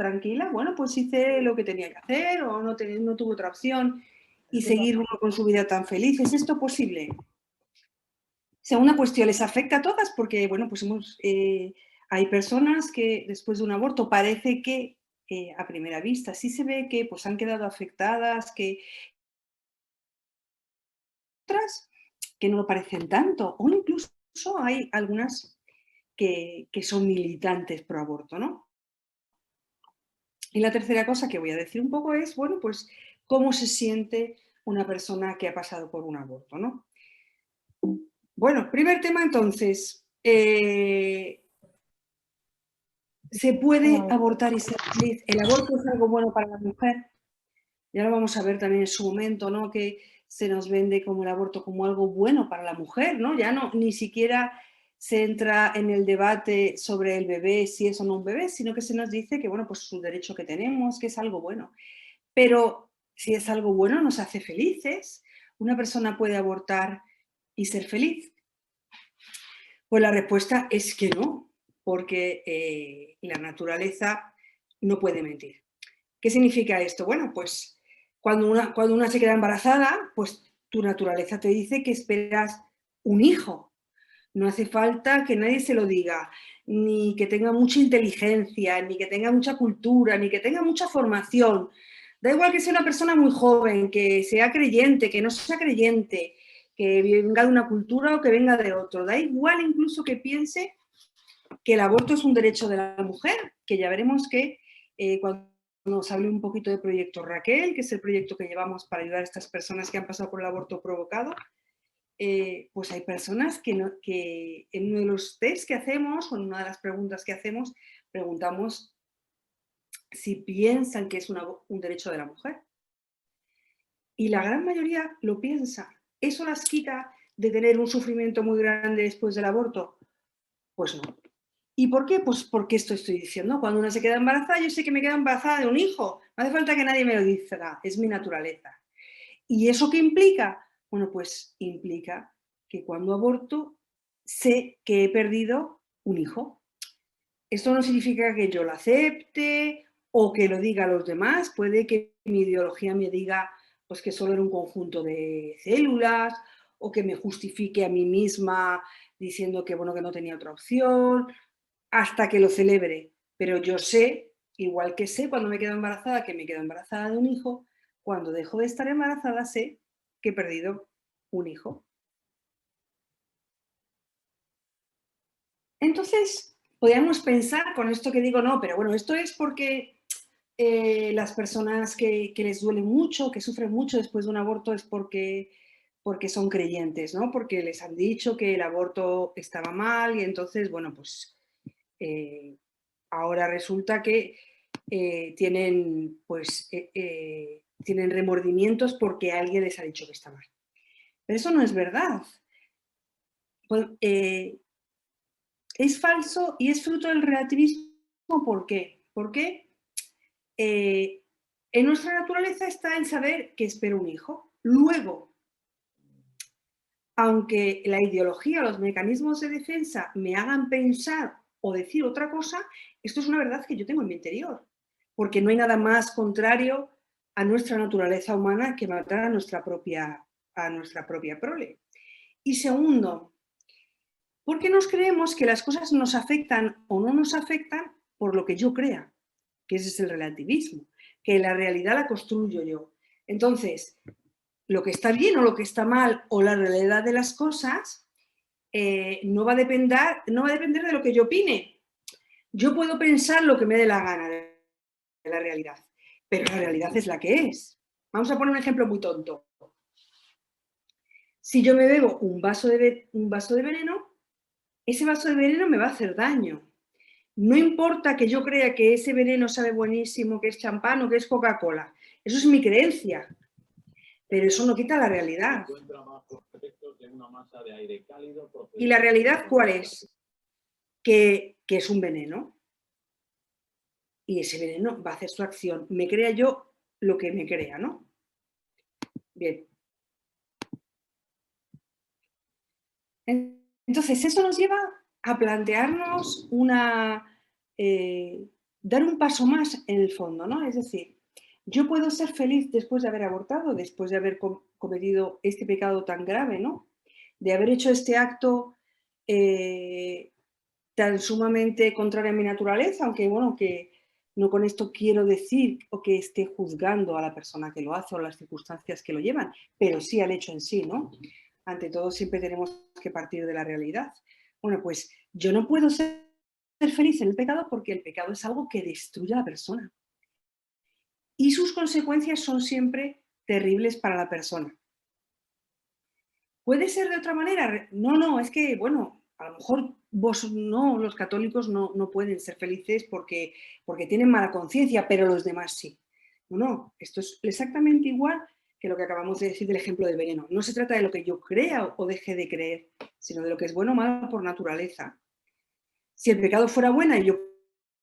tranquila, bueno, pues hice lo que tenía que hacer o no tuve otra opción y seguir uno con su vida tan feliz. ¿Es esto posible? Segunda cuestión, ¿les afecta a todas? Porque, bueno, pues hay personas que después de un aborto parece que a primera vista sí se ve que pues, han quedado afectadas, que otras que no lo parecen tanto, o incluso hay algunas que son militantes pro aborto, ¿no? Y la tercera cosa que voy a decir un poco es, bueno, pues cómo se siente una persona que ha pasado por un aborto, ¿no? Bueno, primer tema entonces, ¿se puede abortar y ser feliz? ¿El aborto es algo bueno para la mujer? Ya lo vamos a ver también en su momento, ¿no? Que se nos vende como el aborto como algo bueno para la mujer, ¿no? Ya no, ni siquiera se entra en el debate sobre el bebé, si es o no un bebé, sino que se nos dice que, bueno, pues es un derecho que tenemos, que es algo bueno. Pero si es algo bueno, nos hace felices. ¿Una persona puede abortar y ser feliz? Pues la respuesta es que no, porque la naturaleza no puede mentir. ¿Qué significa esto? Bueno, pues cuando una se queda embarazada, pues tu naturaleza te dice que esperas un hijo. No hace falta que nadie se lo diga, ni que tenga mucha inteligencia, ni que tenga mucha cultura, ni que tenga mucha formación. Da igual que sea una persona muy joven, que sea creyente, que no sea creyente, que venga de una cultura o que venga de otro. Da igual incluso que piense que el aborto es un derecho de la mujer, que ya veremos que cuando nos hable un poquito del proyecto Raquel, que es el proyecto que llevamos para ayudar a estas personas que han pasado por el aborto provocado, pues hay personas que en uno de los test que hacemos o en una de las preguntas que hacemos, preguntamos si piensan que es un derecho de la mujer. Y la gran mayoría lo piensa. ¿Eso las quita de tener un sufrimiento muy grande después del aborto? Pues no. ¿Y por qué? Pues porque esto estoy diciendo. Cuando una se queda embarazada, yo sé que me quedo embarazada de un hijo. No hace falta que nadie me lo diga, es mi naturaleza. ¿Y eso qué implica? Bueno, pues implica que cuando aborto sé que he perdido un hijo. Esto no significa que yo lo acepte o que lo diga a los demás. Puede que mi ideología me diga pues, que solo era un conjunto de células o que me justifique a mí misma diciendo que, bueno, que no tenía otra opción, hasta que lo celebre. Pero yo sé, igual que sé cuando me quedo embarazada, que me quedo embarazada de un hijo, cuando dejo de estar embarazada sé que he perdido un hijo. Entonces, podríamos pensar con esto que digo, no, pero bueno, esto es porque las personas que les duele mucho, que sufren mucho después de un aborto, es porque son creyentes, ¿no? Porque les han dicho que el aborto estaba mal y entonces, bueno, pues ahora resulta que tienen remordimientos porque alguien les ha dicho que está mal. Pero eso no es verdad. Pues, es falso y es fruto del relativismo. ¿Por qué? Porque en nuestra naturaleza está el saber que espero un hijo. Luego, aunque la ideología, los mecanismos de defensa me hagan pensar o decir otra cosa, esto es una verdad que yo tengo en mi interior, porque no hay nada más contrario a nuestra naturaleza humana que matar a nuestra propia prole. Y segundo, porque nos creemos que las cosas nos afectan o no nos afectan por lo que yo crea, que ese es el relativismo, que la realidad la construyo yo. Entonces, lo que está bien o lo que está mal o la realidad de las cosas no va a depender de lo que yo opine. Yo puedo pensar lo que me dé la gana de la realidad, pero la realidad es la que es. Vamos a poner un ejemplo muy tonto. Si yo me bebo un vaso de veneno, ese vaso de veneno me va a hacer daño. No importa que yo crea que ese veneno sabe buenísimo, que es champán o que es Coca-Cola. Eso es mi creencia, pero eso no quita la realidad. ¿Y la realidad cuál es? Que es un veneno. Y ese veneno va a hacer su acción. Me crea yo lo que me crea, ¿no? Bien. Entonces, eso nos lleva a plantearnos dar un paso más en el fondo, ¿no? Es decir, yo puedo ser feliz después de haber abortado, después de haber cometido este pecado tan grave, ¿no? De haber hecho este acto eh, tan sumamente contrario a mi naturaleza, aunque bueno, que no con esto quiero decir o que esté juzgando a la persona que lo hace o las circunstancias que lo llevan, pero sí al hecho en sí, ¿no? Ante todo siempre tenemos que partir de la realidad. Bueno, pues yo no puedo ser feliz en el pecado porque el pecado es algo que destruye a la persona y sus consecuencias son siempre terribles para la persona. ¿Puede ser de otra manera? No, no, es que, bueno, a lo mejor vos no, los católicos no pueden ser felices porque tienen mala conciencia, pero los demás sí. No, no, esto es exactamente igual que lo que acabamos de decir del ejemplo del veneno. No se trata de lo que yo crea o deje de creer, sino de lo que es bueno o malo por naturaleza. Si el pecado fuera bueno y yo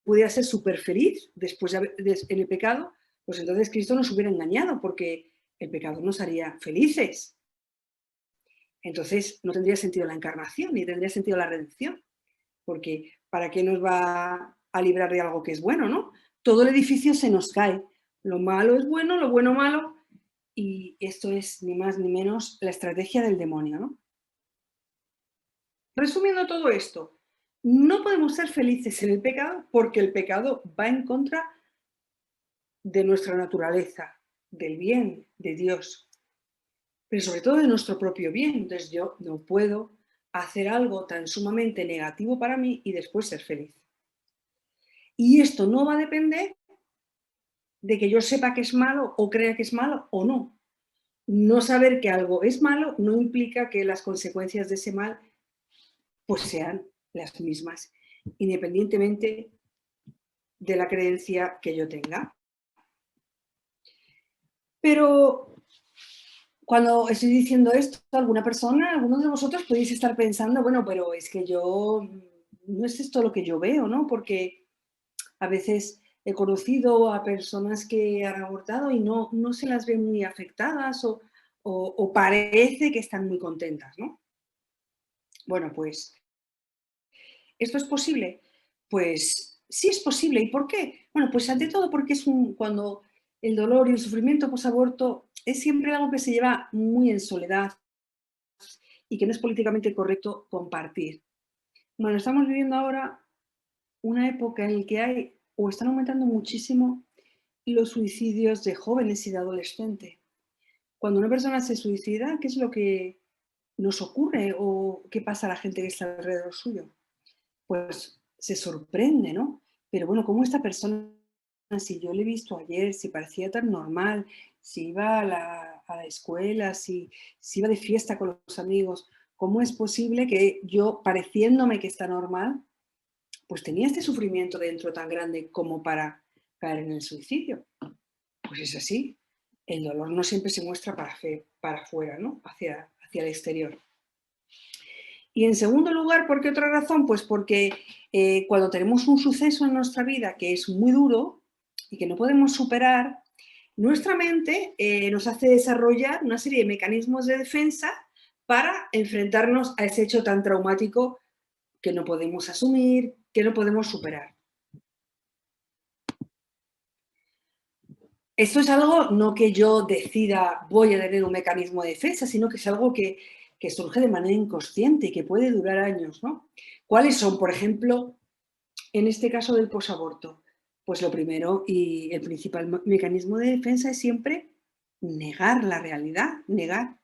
pudiera ser súper feliz después en el pecado, pues entonces Cristo nos hubiera engañado porque el pecado nos haría felices. Entonces no tendría sentido la encarnación ni tendría sentido la redención, porque ¿para qué nos va a librar de algo que es bueno, no? Todo el edificio se nos cae. Lo malo es bueno, lo bueno malo, y esto es ni más ni menos la estrategia del demonio, ¿no? Resumiendo todo esto, no podemos ser felices en el pecado porque el pecado va en contra de nuestra naturaleza, del bien de Dios, pero sobre todo de nuestro propio bien. Entonces yo no puedo hacer algo tan sumamente negativo para mí y después ser feliz. Y esto no va a depender de que yo sepa que es malo o crea que es malo o no. No saber que algo es malo no implica que las consecuencias de ese mal pues sean las mismas, independientemente de la creencia que yo tenga. Pero cuando estoy diciendo esto, alguna persona, algunos de vosotros podéis estar pensando, bueno, pero es que yo, no es esto lo que yo veo, ¿no? Porque a veces he conocido a personas que han abortado y no se las ve muy afectadas o parece que están muy contentas, ¿no? Bueno, pues, ¿esto es posible? Pues sí es posible. ¿Y por qué? Bueno, pues ante todo porque cuando el dolor y el sufrimiento posaborto es siempre algo que se lleva muy en soledad y que no es políticamente correcto compartir. Bueno, estamos viviendo ahora una época en la que hay o están aumentando muchísimo los suicidios de jóvenes y de adolescentes. Cuando una persona se suicida, ¿qué es lo que nos ocurre o qué pasa a la gente que está alrededor suyo? Pues se sorprende, ¿no? Pero bueno, ¿cómo esta persona, si yo le he visto ayer, si parecía tan normal, si iba a la escuela, si iba de fiesta con los amigos, cómo es posible que yo, pareciéndome que está normal, pues tenía este sufrimiento dentro tan grande como para caer en el suicidio? Pues es así. El dolor no siempre se muestra para afuera, ¿no? Hacia el exterior. Y en segundo lugar, ¿por qué otra razón? Pues porque cuando tenemos un suceso en nuestra vida que es muy duro y que no podemos superar, nuestra mente nos hace desarrollar una serie de mecanismos de defensa para enfrentarnos a ese hecho tan traumático que no podemos asumir, que no podemos superar. Esto es algo no que yo decida voy a tener un mecanismo de defensa, sino que es algo que surge de manera inconsciente y que puede durar años, ¿no? ¿Cuáles son, por ejemplo, en este caso del posaborto? Pues lo primero y el principal mecanismo de defensa es siempre negar la realidad, negar.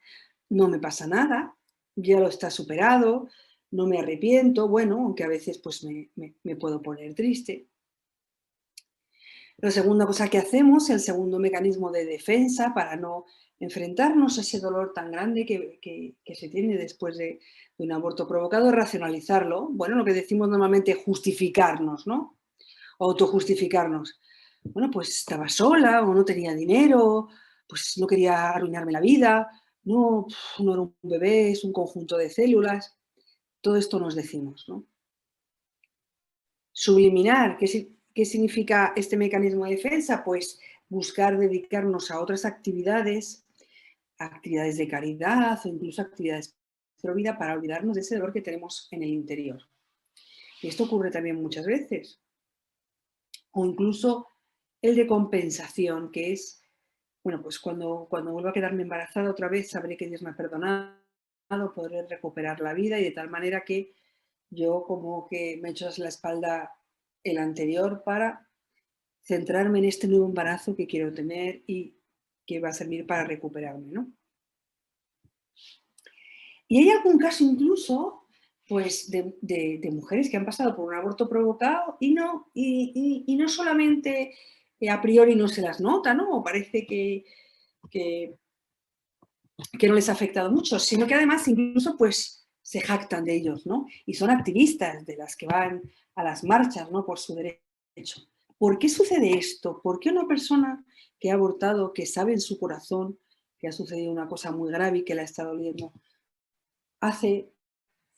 No me pasa nada, ya lo está superado, no me arrepiento, bueno, aunque a veces pues me puedo poner triste. La segunda cosa que hacemos, el segundo mecanismo de defensa para no enfrentarnos a ese dolor tan grande que se tiene después de un aborto provocado, es racionalizarlo. Bueno, lo que decimos normalmente, justificarnos, ¿no? Autojustificarnos. Bueno, pues estaba sola o no tenía dinero, pues no quería arruinarme la vida, no era un bebé, es un conjunto de células. Todo esto nos decimos, ¿no? Subliminar, ¿qué significa este mecanismo de defensa? Pues buscar dedicarnos a otras actividades de caridad o incluso actividades pro vida para olvidarnos de ese dolor que tenemos en el interior. Y esto ocurre también muchas veces. o incluso el de compensación, que es, bueno, pues cuando vuelva a quedarme embarazada otra vez, sabré que Dios me ha perdonado, podré recuperar la vida y de tal manera que yo como que me echo la espalda el anterior para centrarme en este nuevo embarazo que quiero tener y que va a servir para recuperarme, ¿no? Y hay algún caso incluso, pues, de mujeres que han pasado por un aborto provocado y no solamente a priori no se las nota, ¿no? O parece que, que no les ha afectado mucho, sino que además incluso pues se jactan de ellos, ¿no? Y son activistas de las que van a las marchas, ¿no? Por su derecho. ¿Por qué sucede esto? ¿Por qué una persona que ha abortado, que sabe en su corazón que ha sucedido una cosa muy grave y que la está doliendo,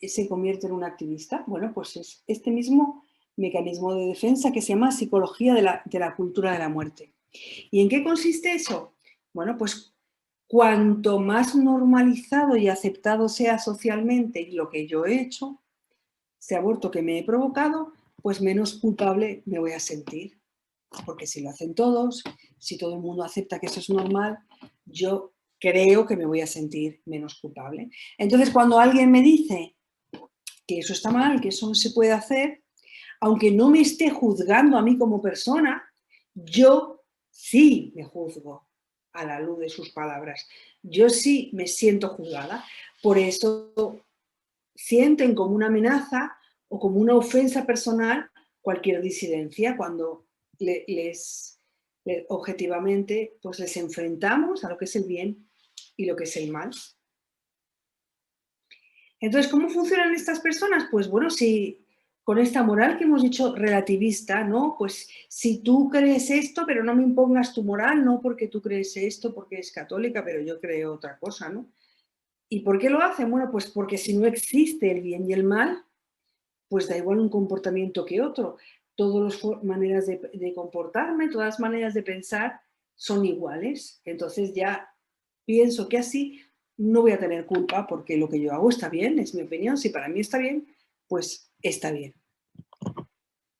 se convierte en un activista? Bueno, pues es este mismo mecanismo de defensa que se llama psicología de la cultura de la muerte. ¿Y en qué consiste eso? Bueno, pues cuanto más normalizado y aceptado sea socialmente lo que yo he hecho, ese aborto que me he provocado, pues menos culpable me voy a sentir. Porque si lo hacen todos, si todo el mundo acepta que eso es normal, yo creo que me voy a sentir menos culpable. Entonces, cuando alguien me dice que eso está mal, que eso no se puede hacer, aunque no me esté juzgando a mí como persona, yo sí me juzgo a la luz de sus palabras. Yo sí me siento juzgada. Por eso sienten como una amenaza o como una ofensa personal cualquier disidencia cuando objetivamente pues les enfrentamos a lo que es el bien y lo que es el mal. Entonces, ¿cómo funcionan estas personas? Pues bueno, si con esta moral que hemos dicho relativista, ¿no? Pues si tú crees esto, pero no me impongas tu moral, no porque tú crees esto, porque eres católica, pero yo creo otra cosa, ¿no? ¿Y por qué lo hacen? Bueno, pues porque si no existe el bien y el mal, pues da igual un comportamiento que otro. Todas las maneras de comportarme, todas las maneras de pensar son iguales. Entonces ya pienso que así no voy a tener culpa porque lo que yo hago está bien, es mi opinión. Si para mí está bien, pues está bien.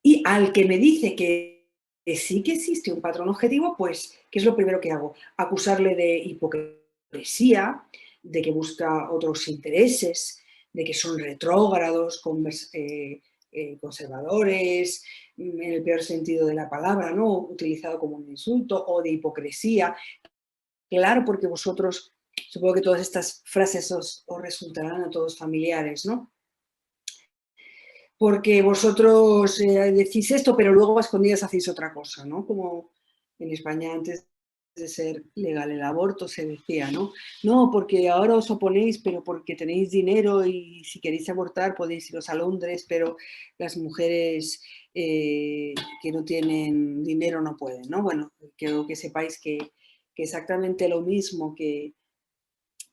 Y al que me dice que sí que existe un patrón objetivo, pues, ¿qué es lo primero que hago? Acusarle de hipocresía, de que busca otros intereses, de que son retrógrados, conservadores, en el peor sentido de la palabra, ¿no? Utilizado como un insulto, o de hipocresía. Claro, porque vosotros, supongo que todas estas frases os resultarán a todos familiares, ¿no? Porque vosotros decís esto, pero luego a escondidas hacéis otra cosa, ¿no? Como en España antes de ser legal el aborto se decía, ¿no? No, porque ahora os oponéis, pero porque tenéis dinero y si queréis abortar podéis iros a Londres, pero las mujeres que no tienen dinero no pueden, ¿no? Bueno, quiero que sepáis que exactamente lo mismo que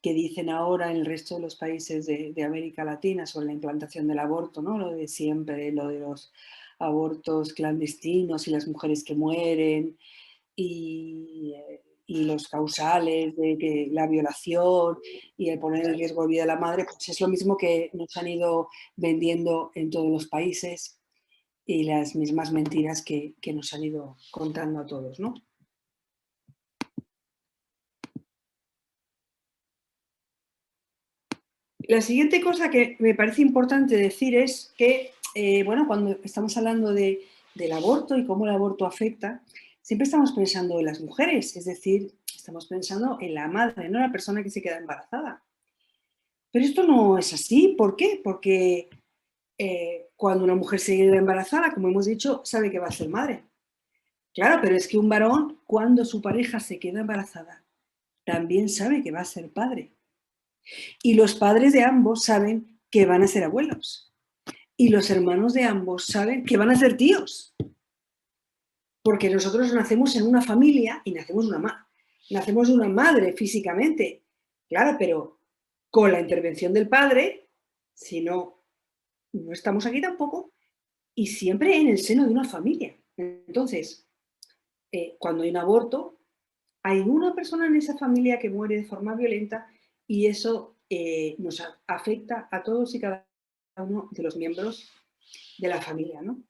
dicen ahora en el resto de los países de América Latina sobre la implantación del aborto, ¿no? Lo de siempre, lo de los abortos clandestinos y las mujeres que mueren y los causales de que la violación y el poner en riesgo la vida de la madre, pues es lo mismo que nos han ido vendiendo en todos los países y las mismas mentiras que nos han ido contando a todos, ¿no? La siguiente cosa que me parece importante decir es que, bueno, cuando estamos hablando del aborto y cómo el aborto afecta, siempre estamos pensando en las mujeres, es decir, estamos pensando en la madre, no en la persona que se queda embarazada. Pero esto no es así. ¿Por qué? Porque cuando una mujer se queda embarazada, como hemos dicho, sabe que va a ser madre. Claro, pero es que un varón, cuando su pareja se queda embarazada, también sabe que va a ser padre. Y los padres de ambos saben que van a ser abuelos. Y los hermanos de ambos saben que van a ser tíos. Porque nosotros nacemos en una familia y nacemos de una madre físicamente. Claro, pero con la intervención del padre, si no, no estamos aquí tampoco. Y siempre en el seno de una familia. Entonces, cuando hay un aborto, hay una persona en esa familia que muere de forma violenta y eso nos afecta a todos y cada uno de los miembros de la familia, ¿no?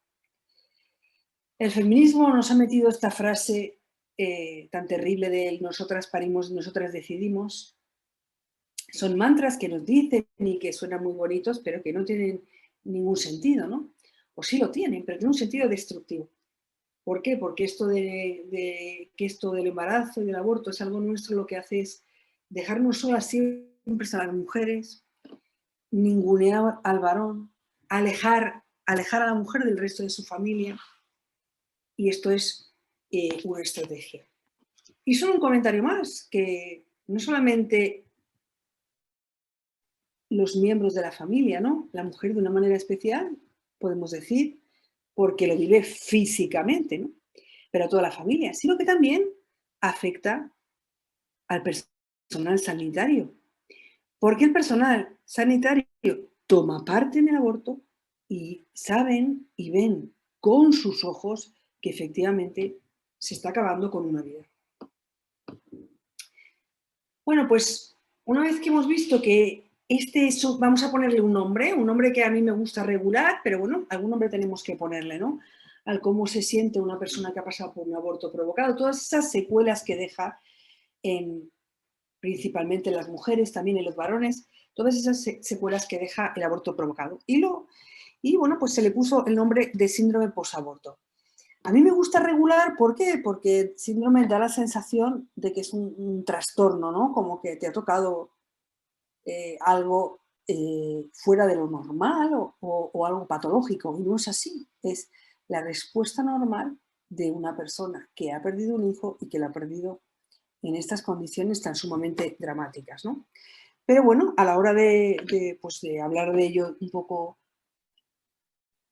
El feminismo nos ha metido esta frase tan terrible de nosotras parimos, nosotras decidimos. Son mantras que nos dicen y que suenan muy bonitos, pero que no tienen ningún sentido, ¿no? O sí lo tienen, pero tienen un sentido destructivo. ¿Por qué? Porque que esto del embarazo y del aborto es algo nuestro, lo que hace es dejarnos solas siempre a las mujeres, ningunear al varón, alejar a la mujer del resto de su familia, y esto es una estrategia. Y solo un comentario más, que no solamente los miembros de la familia, ¿no? La mujer de una manera especial, podemos decir, porque lo vive físicamente, ¿no? Pero a toda la familia, sino que también afecta al personal sanitario. Porque el personal sanitario toma parte en el aborto y saben y ven con sus ojos que efectivamente se está acabando con una vida. Bueno, pues una vez que hemos visto que vamos a ponerle un nombre que a mí me gusta regular, pero bueno, algún nombre tenemos que ponerle, ¿no? Al cómo se siente una persona que ha pasado por un aborto provocado, todas esas secuelas que deja principalmente en las mujeres, también en los varones, todas esas secuelas que deja el aborto provocado. Y bueno, pues se le puso el nombre de síndrome posaborto. A mí me gusta regular, ¿por qué? Porque síndrome da la sensación de que es un trastorno, ¿no? Como que te ha tocado algo fuera de lo normal o algo patológico, y no es así. Es la respuesta normal de una persona que ha perdido un hijo y que lo ha perdido en estas condiciones tan sumamente dramáticas, ¿no? Pero bueno, a la hora pues de hablar de ello un poco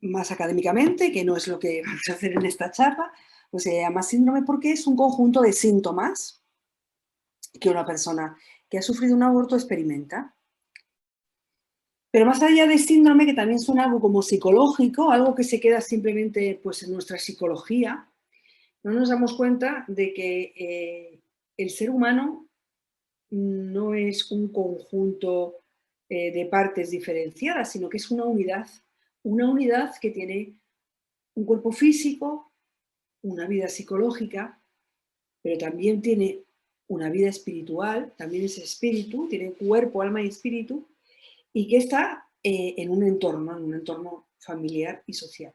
más académicamente, que no es lo que vamos a hacer en esta charla, pues se llama síndrome porque es un conjunto de síntomas que una persona que ha sufrido un aborto experimenta. Pero más allá de síndrome, que también suena algo como psicológico, algo que se queda simplemente pues, en nuestra psicología, no nos damos cuenta de que el ser humano no es un conjunto de partes diferenciadas, sino que es una unidad que tiene un cuerpo físico, una vida psicológica, pero también tiene una vida espiritual, también es espíritu, tiene cuerpo, alma y espíritu, y que está en un entorno familiar y social.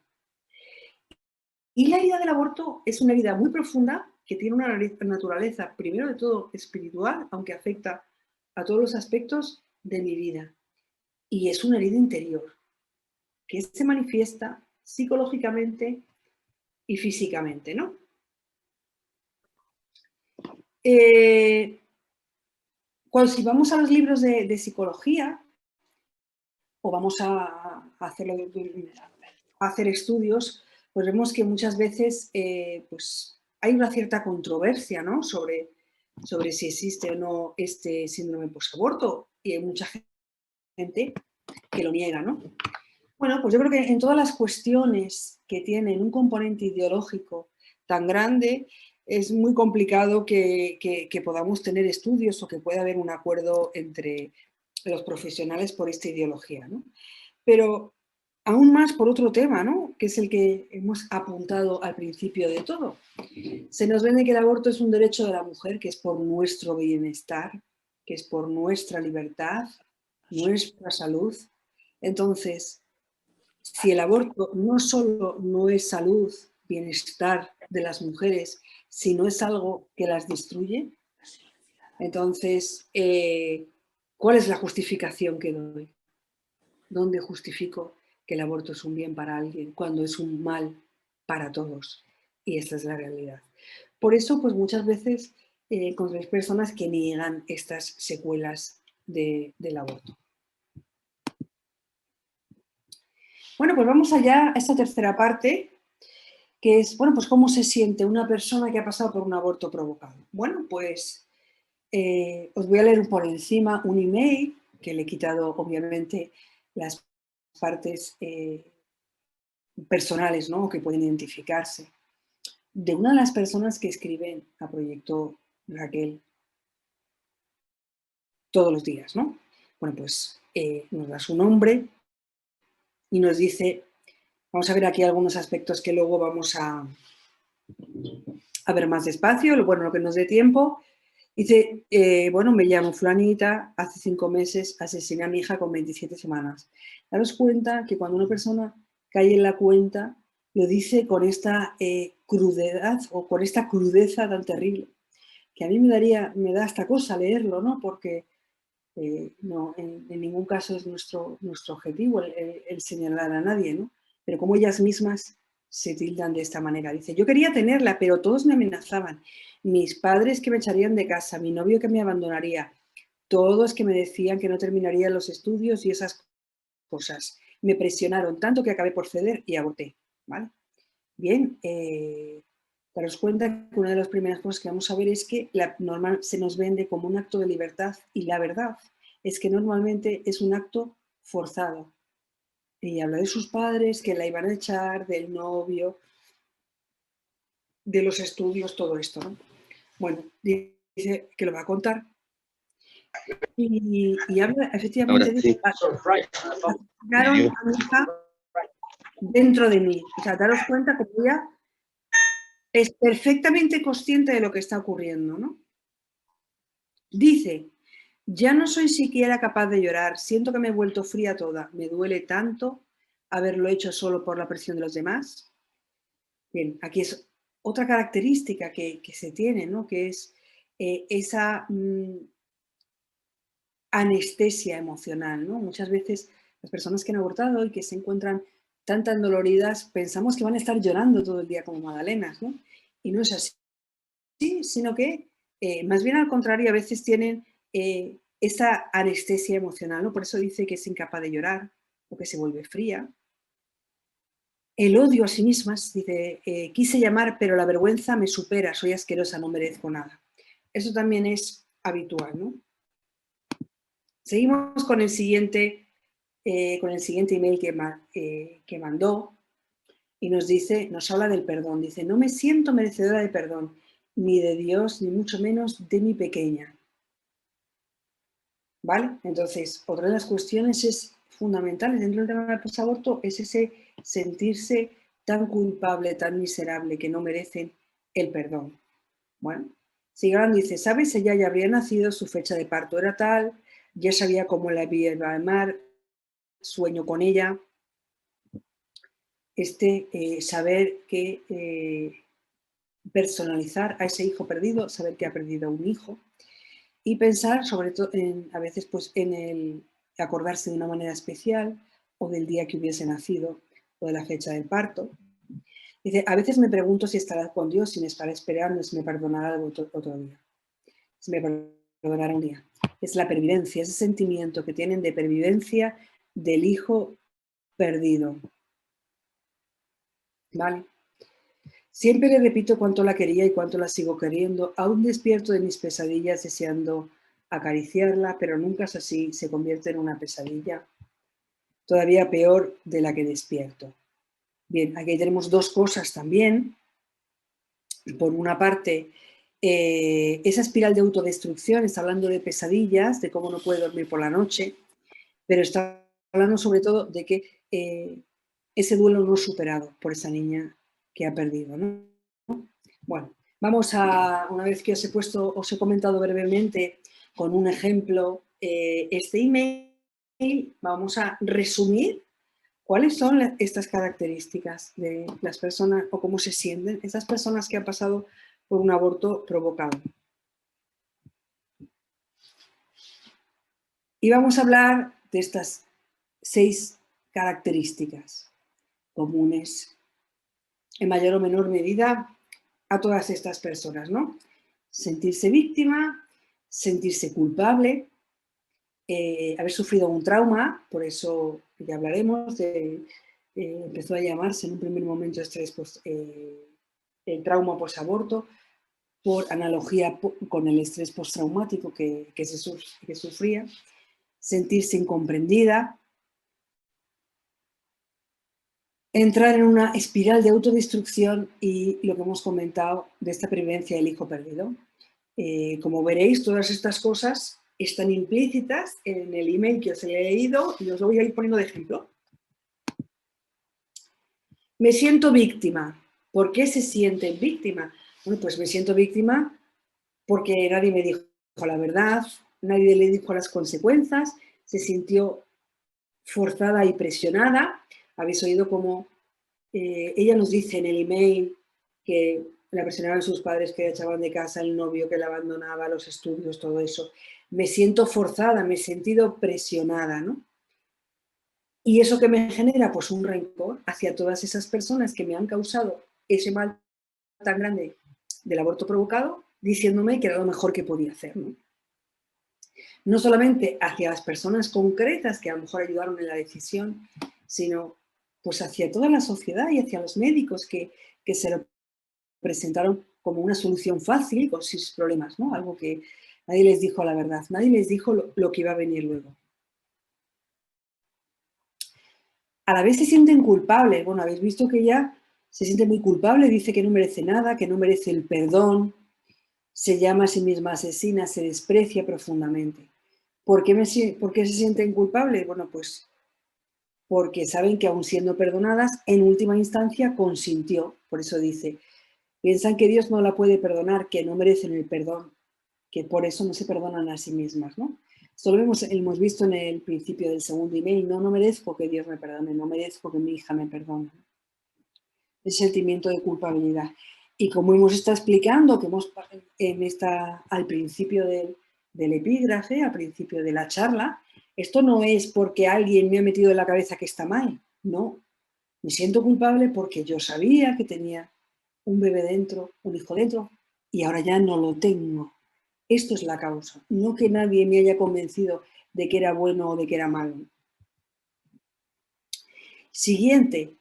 Y la herida del aborto es una herida muy profunda que tiene una naturaleza, primero de todo, espiritual, aunque afecta a todos los aspectos de mi vida. Y es una herida interior que se manifiesta psicológicamente y físicamente, ¿no? Si vamos a los libros de psicología o vamos a hacer estudios, pues vemos que muchas veces pues hay una cierta controversia, ¿no? sobre si existe o no este síndrome posaborto, y hay mucha gente que lo niega, ¿no? Bueno, pues yo creo que en todas las cuestiones que tienen un componente ideológico tan grande, es muy complicado que podamos tener estudios o que pueda haber un acuerdo entre los profesionales por esta ideología, ¿no? Pero aún más por otro tema, ¿no? Que es el que hemos apuntado al principio de todo. Se nos vende que el aborto es un derecho de la mujer, que es por nuestro bienestar, que es por nuestra libertad, nuestra salud. Entonces, si el aborto no solo no es salud, bienestar de las mujeres, sino es algo que las destruye, entonces, ¿cuál es la justificación que doy? ¿Dónde justifico que el aborto es un bien para alguien cuando es un mal para todos? Y esta es la realidad. Por eso, pues muchas veces encontráis personas que niegan estas secuelas del aborto. Bueno, pues vamos allá a esta tercera parte, que es, bueno, pues cómo se siente una persona que ha pasado por un aborto provocado. Bueno, pues os voy a leer por encima un email, que le he quitado obviamente las partes personales, ¿no? Que pueden identificarse, de una de las personas que escriben a Proyecto Raquel todos los días, ¿no? Bueno, pues nos da su nombre y nos dice, Vamos a ver aquí algunos aspectos que luego vamos a ver más despacio, lo que nos dé tiempo. Dice, bueno, me llamo fulanita, hace 5 meses asesiné a mi hija con 27 semanas. Daros cuenta que cuando una persona cae en la cuenta, lo dice con esta crudedad o con esta crudeza tan terrible, que a mí me da hasta cosa leerlo, ¿no? Porque no, en ningún caso es nuestro objetivo el señalar a nadie, ¿no? Pero como ellas mismas se tildan de esta manera. Dice, yo quería tenerla, pero todos me amenazaban. Mis padres que me echarían de casa, mi novio que me abandonaría, todos que me decían que no terminaría los estudios y esas cosas. Me presionaron tanto que acabé por ceder y aborté, ¿vale? Bien, daros cuenta que una de las primeras cosas que vamos a ver es que la normal se nos vende como un acto de libertad y la verdad es que normalmente es un acto forzado. Y habla de sus padres, que la iban a echar, del novio, de los estudios, todo esto, ¿no? Bueno, dice que lo va a contar y habla, efectivamente, dice, sacaron a mi hija dentro de mí. O sea, daros cuenta que ella es perfectamente consciente de lo que está ocurriendo, ¿no? Dice, ya no soy siquiera capaz de llorar, siento que me he vuelto fría toda, me duele tanto haberlo hecho solo por la presión de los demás. Bien, aquí es otra característica que se tiene, ¿no? Que es esa anestesia emocional, ¿no? Muchas veces las personas que han abortado y que se encuentran tan doloridas pensamos que van a estar llorando todo el día como magdalenas, ¿no? Y no es así, sino que más bien al contrario, a veces tienen esa anestesia emocional, ¿no? Por eso dice que es incapaz de llorar o que se vuelve fría. El odio a sí mismas, dice, quise llamar, pero la vergüenza me supera, soy asquerosa, no merezco nada. Eso también es habitual, ¿no? Seguimos con el siguiente email que mandó y nos dice, nos habla del perdón. Dice, no me siento merecedora de perdón, ni de Dios, ni mucho menos de mi pequeña. ¿Vale? Entonces, otra de las cuestiones fundamentales dentro del tema del posaborto es ese sentirse tan culpable, tan miserable, que no merecen el perdón. Bueno, Sigan dice, ¿sabes? Ella ya habría nacido, su fecha de parto era tal, ya sabía cómo la iba a amar, sueño con ella. Saber que personalizar a ese hijo perdido, saber que ha perdido un hijo, y pensar sobre todo a veces pues en el acordarse de una manera especial o del día que hubiese nacido o de la fecha del parto. Dice, a veces me pregunto si estará con Dios, si me estará esperando, si me perdonará otro día, si me perdonará un día. Es la pervivencia, ese sentimiento que tienen de pervivencia del hijo perdido. ¿Vale? Siempre le repito cuánto la quería y cuánto la sigo queriendo, aún despierto de mis pesadillas deseando acariciarla, pero nunca es así, se convierte en una pesadilla todavía peor de la que despierto. Bien, aquí tenemos dos cosas también. Por una parte, esa espiral de autodestrucción, está hablando de pesadillas, de cómo no puede dormir por la noche, pero está hablando sobre todo de que ese duelo no superado por esa niña que ha perdido, ¿no? Bueno, vamos a, una vez que os he comentado brevemente con un ejemplo este email, vamos a resumir cuáles son estas características de las personas o cómo se sienten esas personas que han pasado por un aborto provocado. Y vamos a hablar de estas 6 características comunes en mayor o menor medida a todas estas personas, ¿no? Sentirse víctima, sentirse culpable, haber sufrido un trauma, por eso ya hablaremos, empezó a llamarse en un primer momento estrés el trauma posaborto, por analogía con el estrés postraumático que sufría, sentirse incomprendida, entrar en una espiral de autodestrucción y lo que hemos comentado de esta pervivencia del hijo perdido. Como veréis, todas estas cosas están implícitas en el email que os he leído y os lo voy a ir poniendo de ejemplo. Me siento víctima. ¿Por qué se siente víctima? Bueno, pues me siento víctima porque nadie me dijo la verdad, nadie le dijo las consecuencias, se sintió forzada y presionada. Habéis oído cómo ella nos dice en el email que la presionaban sus padres, que la echaban de casa, el novio que la abandonaba, los estudios, todo eso. Me siento forzada, me he sentido presionada, ¿no? ¿Y eso que me genera? Pues un rencor hacia todas esas personas que me han causado ese mal tan grande del aborto provocado, diciéndome que era lo mejor que podía hacer, ¿no? No solamente hacia las personas concretas que a lo mejor ayudaron en la decisión, sino pues hacia toda la sociedad y hacia los médicos que se lo presentaron como una solución fácil con sus problemas, ¿no? Algo que nadie les dijo la verdad, nadie les dijo lo que iba a venir luego. A la vez se sienten culpables. Bueno, habéis visto que ella se siente muy culpable, dice que no merece nada, que no merece el perdón, se llama a sí misma asesina, se desprecia profundamente. ¿Por qué se sienten culpables? Bueno, pues porque saben que aun siendo perdonadas, en última instancia consintió. Por eso dice, piensan que Dios no la puede perdonar, que no merecen el perdón, que por eso no se perdonan a sí mismas, ¿no? Esto lo hemos visto en el principio del segundo email, no merezco que Dios me perdone, no merezco que mi hija me perdone. El sentimiento de culpabilidad. Y como hemos estado explicando, que al principio del epígrafe, al principio de la charla, esto no es porque alguien me ha metido en la cabeza que está mal, no. Me siento culpable porque yo sabía que tenía un bebé dentro, un hijo dentro, y ahora ya no lo tengo. Esto es la causa, no que nadie me haya convencido de que era bueno o de que era malo. Siguiente,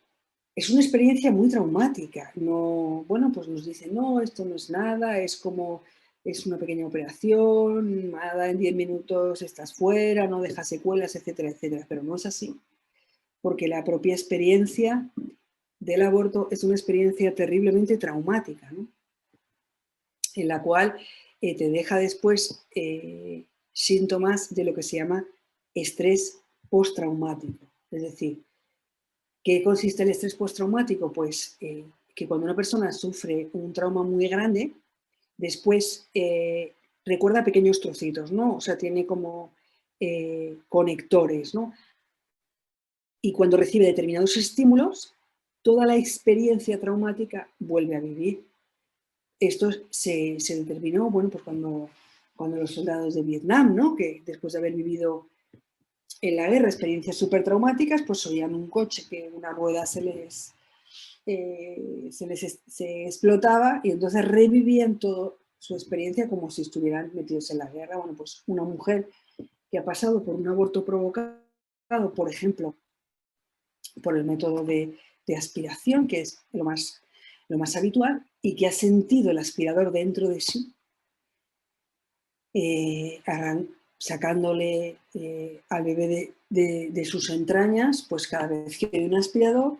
es una experiencia muy traumática. No, bueno, pues nos dicen, no, esto no es nada, es una pequeña operación, nada, en 10 minutos estás fuera, no deja secuelas, etcétera, etcétera. Pero no es así, porque la propia experiencia del aborto es una experiencia terriblemente traumática, ¿no? En la cual te deja después síntomas de lo que se llama estrés postraumático. Es decir, ¿qué consiste el estrés postraumático? Pues que cuando una persona sufre un trauma muy grande, después recuerda pequeños trocitos, ¿no? O sea, tiene como conectores, ¿no? Y cuando recibe determinados estímulos, toda la experiencia traumática vuelve a vivir. Esto se determinó, bueno, pues cuando los soldados de Vietnam, ¿no? Que después de haber vivido en la guerra experiencias súper traumáticas, pues oían un coche que una rueda se explotaba y entonces revivían toda su experiencia como si estuvieran metidos en la guerra. Bueno, pues una mujer que ha pasado por un aborto provocado, por ejemplo, por el método de aspiración, que es lo más habitual, y que ha sentido el aspirador dentro de sí, sacándole al bebé de sus entrañas, pues cada vez que hay un aspirador,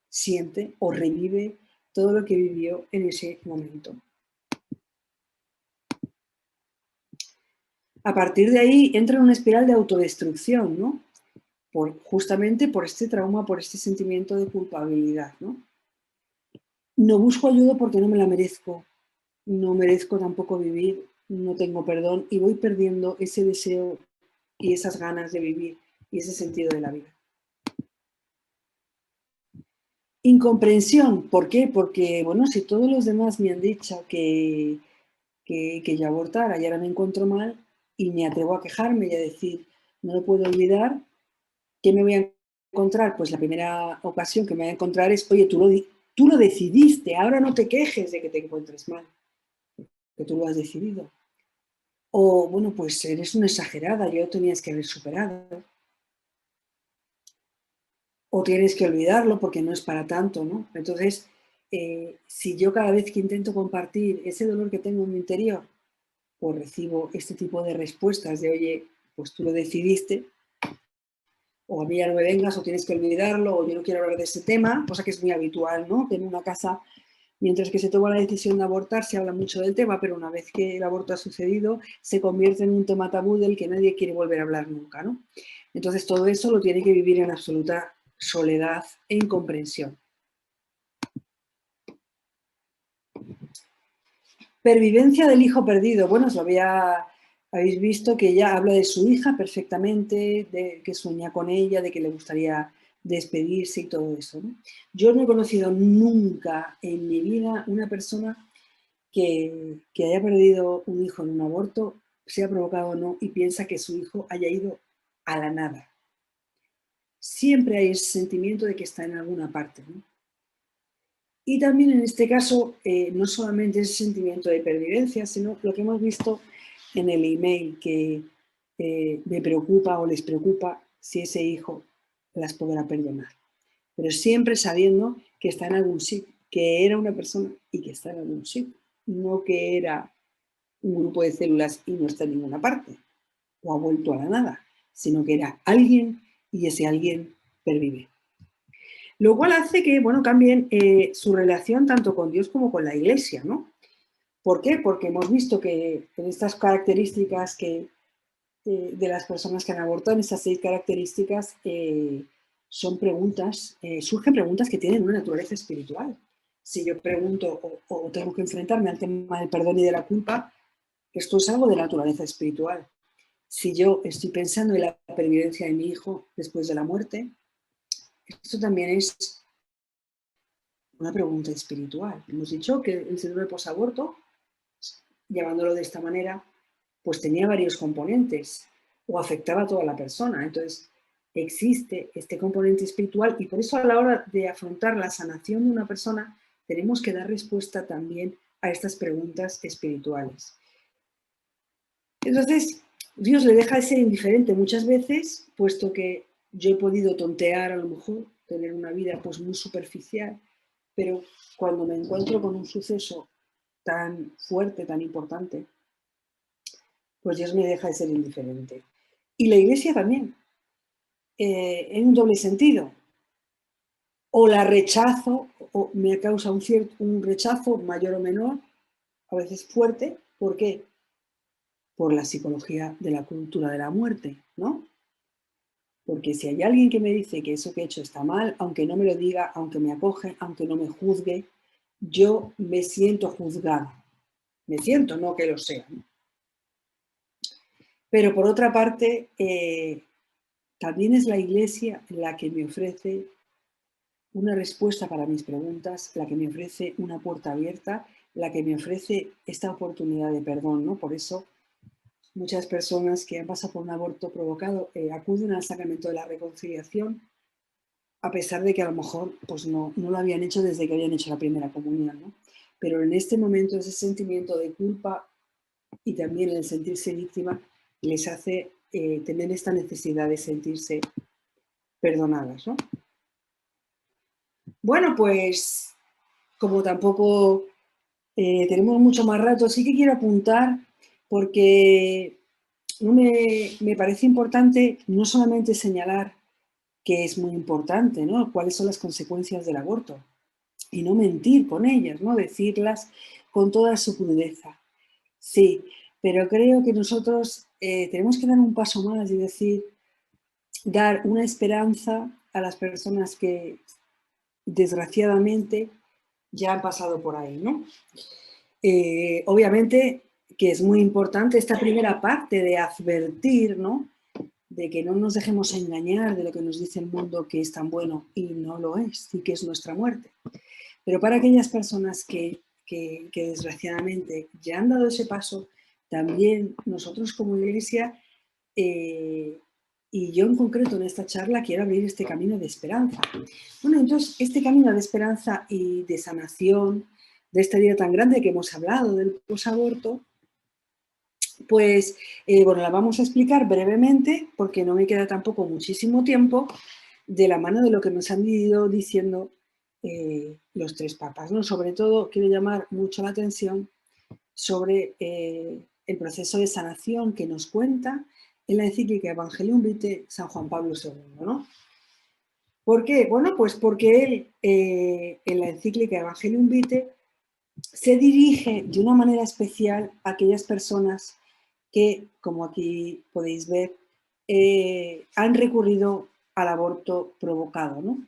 siente o revive todo lo que vivió en ese momento. A partir de ahí entra en una espiral de autodestrucción, ¿no? Justamente por este trauma, por este sentimiento de culpabilidad, ¿no? No busco ayuda porque no me la merezco, no merezco tampoco vivir, no tengo perdón y voy perdiendo ese deseo y esas ganas de vivir y ese sentido de la vida. Incomprensión, ¿por qué? Porque, bueno, si todos los demás me han dicho que yo abortara y ahora me encuentro mal y me atrevo a quejarme y a decir, no lo puedo olvidar, ¿qué me voy a encontrar? Pues la primera ocasión que me voy a encontrar es, oye, tú lo decidiste, ahora no te quejes de que te encuentres mal, que tú lo has decidido. O, bueno, pues eres una exagerada, ya lo tenías que haber superado. O tienes que olvidarlo porque no es para tanto, ¿no? Entonces, si yo cada vez que intento compartir ese dolor que tengo en mi interior, pues recibo este tipo de respuestas de, oye, pues tú lo decidiste, o a mí ya no me vengas, o tienes que olvidarlo, o yo no quiero hablar de ese tema, cosa que es muy habitual, ¿no? Que en una casa, mientras que se toma la decisión de abortar, se habla mucho del tema, pero una vez que el aborto ha sucedido, se convierte en un tema tabú del que nadie quiere volver a hablar nunca, ¿no? Entonces todo eso lo tiene que vivir en absoluta soledad e incomprensión. Pervivencia del hijo perdido. Bueno, habéis visto que ella habla de su hija perfectamente, de que sueña con ella, de que le gustaría despedirse y todo eso, ¿no? Yo no he conocido nunca en mi vida una persona que haya perdido un hijo en un aborto, sea provocado o no, y piensa que su hijo haya ido a la nada. Siempre hay ese sentimiento de que está en alguna parte, ¿no? Y también en este caso, no solamente ese sentimiento de pervivencia, sino lo que hemos visto en el email, que me preocupa o les preocupa si ese hijo las podrá perdonar. Pero siempre sabiendo que está en algún sitio, que era una persona y que está en algún sitio, no que era un grupo de células y no está en ninguna parte, o ha vuelto a la nada, sino que era alguien y ese alguien pervive. Lo cual hace que, bueno, cambien su relación tanto con Dios como con la Iglesia, ¿no? ¿Por qué? Porque hemos visto que en estas características de las personas que han abortado, en estas 6 características, son preguntas, surgen preguntas que tienen una naturaleza espiritual. Si yo pregunto o tengo que enfrentarme al tema del perdón y de la culpa, esto es algo de naturaleza espiritual. Si yo estoy pensando en la pervivencia de mi hijo después de la muerte, esto también es una pregunta espiritual. Hemos dicho que el síndrome posaborto, llamándolo de esta manera, pues tenía varios componentes o afectaba a toda la persona. Entonces, existe este componente espiritual y por eso a la hora de afrontar la sanación de una persona tenemos que dar respuesta también a estas preguntas espirituales. Entonces, Dios le deja de ser indiferente muchas veces, puesto que yo he podido tontear a lo mejor, tener una vida pues muy superficial, pero cuando me encuentro con un suceso tan fuerte, tan importante, pues Dios me deja de ser indiferente. Y la Iglesia también, en un doble sentido. O la rechazo, o me causa un rechazo mayor o menor, a veces fuerte. ¿Por qué? Por la psicología de la cultura de la muerte, ¿no? Porque si hay alguien que me dice que eso que he hecho está mal, aunque no me lo diga, aunque me acoge, aunque no me juzgue, yo me siento juzgada. Me siento, no que lo sea, ¿no? Pero por otra parte, también es la Iglesia la que me ofrece una respuesta para mis preguntas, la que me ofrece una puerta abierta, la que me ofrece esta oportunidad de perdón, ¿no? Por eso muchas personas que han pasado por un aborto provocado acuden al sacramento de la reconciliación, a pesar de que a lo mejor pues no lo habían hecho desde que habían hecho la primera comunión, ¿no? Pero en este momento ese sentimiento de culpa y también el sentirse víctima les hace tener esta necesidad de sentirse perdonadas, ¿no? Bueno, pues como tampoco tenemos mucho más rato, sí que quiero apuntar porque me parece importante no solamente señalar que es muy importante, ¿no? Cuáles son las consecuencias del aborto y no mentir con ellas, ¿no? Decirlas con toda su crudeza. Sí, pero creo que nosotros tenemos que dar un paso más y decir, dar una esperanza a las personas que desgraciadamente ya han pasado por ahí, ¿no? Obviamente que es muy importante esta primera parte de advertir, ¿no? De que no nos dejemos engañar de lo que nos dice el mundo que es tan bueno y no lo es, y que es nuestra muerte. Pero para aquellas personas que desgraciadamente ya han dado ese paso, también nosotros como Iglesia, y yo en concreto en esta charla quiero abrir este camino de esperanza. Bueno, entonces este camino de esperanza y de sanación, de esta vida tan grande que hemos hablado del posaborto, pues bueno, la vamos a explicar brevemente porque no me queda tampoco muchísimo tiempo, de la mano de lo que nos han ido diciendo los 3 papas, ¿no? Sobre todo quiero llamar mucho la atención sobre el proceso de sanación que nos cuenta en la encíclica Evangelium Vitae San Juan Pablo II, ¿no? ¿Por qué? Bueno, pues porque él en la encíclica Evangelium Vitae se dirige de una manera especial a aquellas personas que, como aquí podéis ver, han recurrido al aborto provocado, ¿no?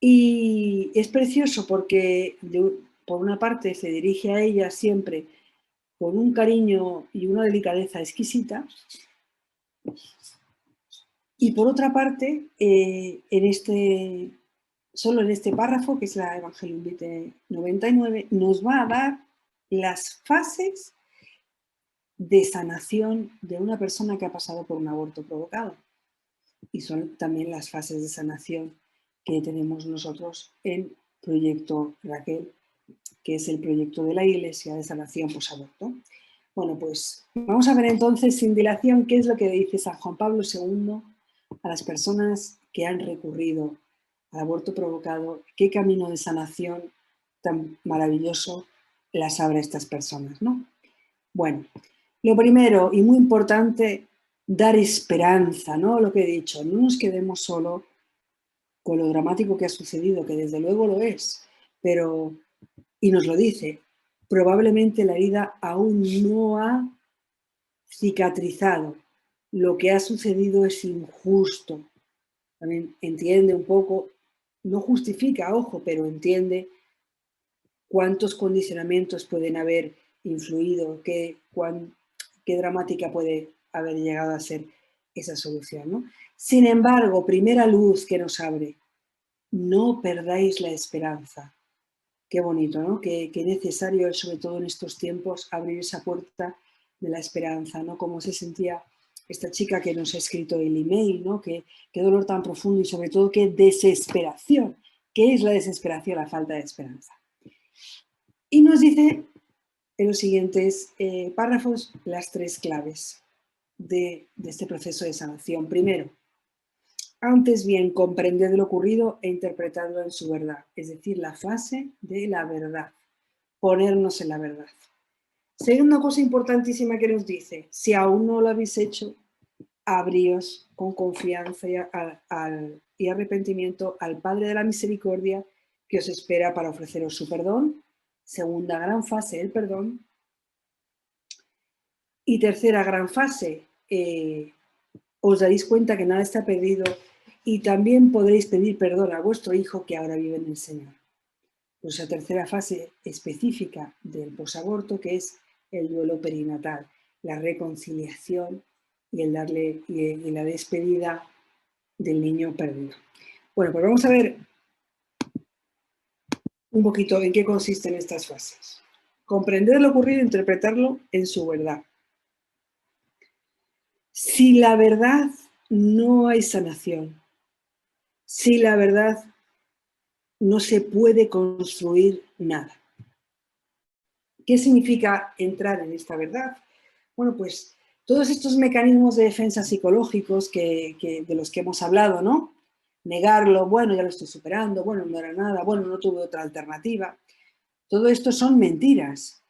Y es precioso porque por una parte, se dirige a ella siempre con un cariño y una delicadeza exquisita, y por otra parte, solo en este párrafo, que es la Evangelium Vitae 99, nos va a dar las fases de sanación de una persona que ha pasado por un aborto provocado. Y son también las fases de sanación que tenemos nosotros en Proyecto Raquel, que es el proyecto de la Iglesia de sanación posaborto. Bueno, pues vamos a ver entonces sin dilación qué es lo que dice San Juan Pablo II a las personas que han recurrido al aborto provocado, qué camino de sanación tan maravilloso las abre a estas personas, ¿no? Bueno, lo primero y muy importante, dar esperanza, ¿no? Lo que he dicho, no nos quedemos solo con lo dramático que ha sucedido, que desde luego lo es, pero, y nos lo dice, probablemente la herida aún no ha cicatrizado. Lo que ha sucedido es injusto. También entiende un poco, no justifica, ojo, pero entiende cuántos condicionamientos pueden haber influido, qué dramática puede haber llegado a ser esa solución, ¿no? Sin embargo, primera luz que nos abre, no perdáis la esperanza. Qué bonito, ¿no? Qué necesario es, sobre todo en estos tiempos, abrir esa puerta de la esperanza, ¿no? Cómo se sentía esta chica que nos ha escrito el email, ¿no? Qué dolor tan profundo y sobre todo qué desesperación. ¿Qué es la desesperación? La falta de esperanza. Y nos dice en los siguientes párrafos las tres claves de este proceso de sanación. Primero, antes bien, comprended lo ocurrido e interpretadlo en su verdad, es decir, la fase de la verdad, ponernos en la verdad. Segunda cosa importantísima que nos dice, si aún no lo habéis hecho, abríos con confianza y arrepentimiento al Padre de la Misericordia que os espera para ofreceros su perdón. Segunda gran fase, el perdón. Y tercera gran fase, os daréis cuenta que nada está perdido y también podréis pedir perdón a vuestro hijo que ahora vive en el Señor. Pues la tercera fase específica del posaborto, que es el duelo perinatal, la reconciliación y la despedida del niño perdido. Bueno, pues vamos a ver un poquito en qué consisten estas fases. Comprender lo ocurrido e interpretarlo en su verdad. Si la verdad, no hay sanación. Si la verdad, no se puede construir nada. ¿Qué significa entrar en esta verdad? Bueno, pues todos estos mecanismos de defensa psicológicos de los que hemos hablado, ¿no? Negarlo, bueno, ya lo estoy superando, bueno, no era nada, bueno, no tuve otra alternativa. Todo esto son mentiras.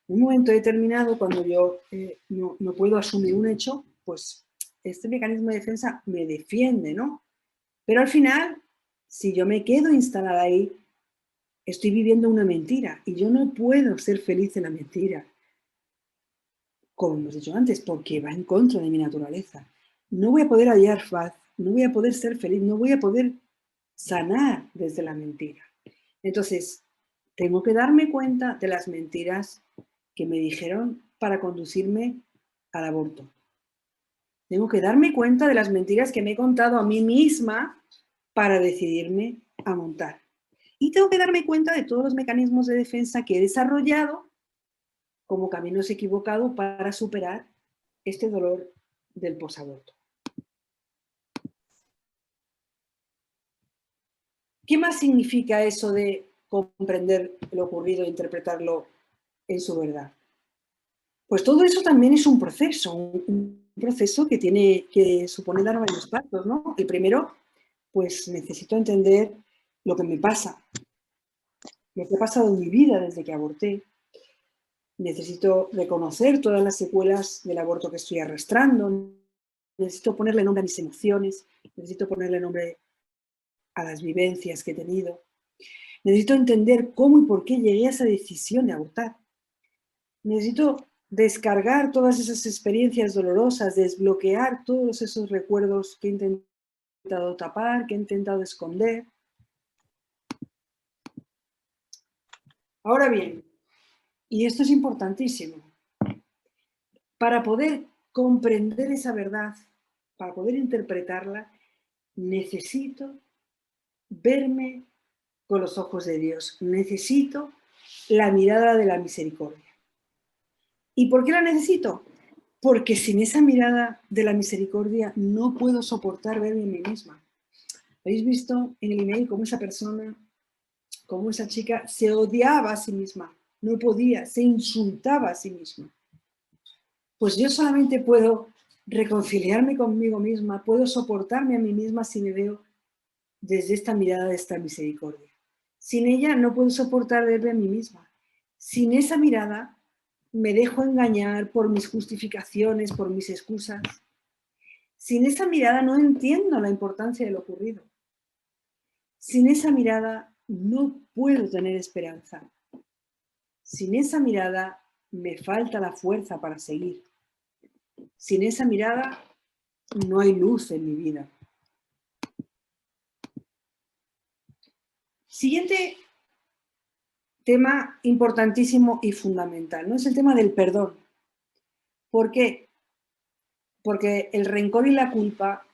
En un momento determinado, cuando yo no puedo asumir un hecho, pues este mecanismo de defensa me defiende, ¿no? Pero al final, si yo me quedo instalada ahí, estoy viviendo una mentira y yo no puedo ser feliz en la mentira, como hemos dicho antes, porque va en contra de mi naturaleza. No voy a poder hallar paz, no voy a poder ser feliz, no voy a poder sanar desde la mentira. Entonces, tengo que darme cuenta de las mentiras que me dijeron para conducirme al aborto. Tengo que darme cuenta de las mentiras que me he contado a mí misma para decidirme a montar. Y tengo que darme cuenta de todos los mecanismos de defensa que he desarrollado como caminos equivocados para superar este dolor del posaborto. ¿Qué más significa eso de comprender lo ocurrido e interpretarlo en su verdad? Pues todo eso también es un proceso que que supone dar varios pasos, ¿no? El primero, pues necesito entender lo que me pasa, lo que ha pasado en mi vida desde que aborté. Necesito reconocer todas las secuelas del aborto que estoy arrastrando. Necesito ponerle nombre a mis emociones, necesito ponerle nombre a las vivencias que he tenido. Necesito entender cómo y por qué llegué a esa decisión de abortar. Necesito descargar todas esas experiencias dolorosas, desbloquear todos esos recuerdos que he intentado tapar, que he intentado esconder. Ahora bien, y esto es importantísimo, para poder comprender esa verdad, para poder interpretarla, necesito verme con los ojos de Dios. Necesito la mirada de la misericordia. ¿Y por qué la necesito? Porque sin esa mirada de la misericordia no puedo soportar verme a mí misma. ¿Habéis visto en el email cómo esa persona, cómo esa chica se odiaba a sí misma? No podía, se insultaba a sí misma. Pues yo solamente puedo reconciliarme conmigo misma, puedo soportarme a mí misma si me veo desde esta mirada de esta misericordia. Sin ella no puedo soportar verme a mí misma. Sin esa mirada me dejo engañar por mis justificaciones, por mis excusas. Sin esa mirada no entiendo la importancia de lo ocurrido. Sin esa mirada no puedo tener esperanza. Sin esa mirada me falta la fuerza para seguir. Sin esa mirada no hay luz en mi vida. Siguiente tema importantísimo y fundamental, ¿no? Es el tema del perdón. ¿Por qué? Porque el rencor y la culpa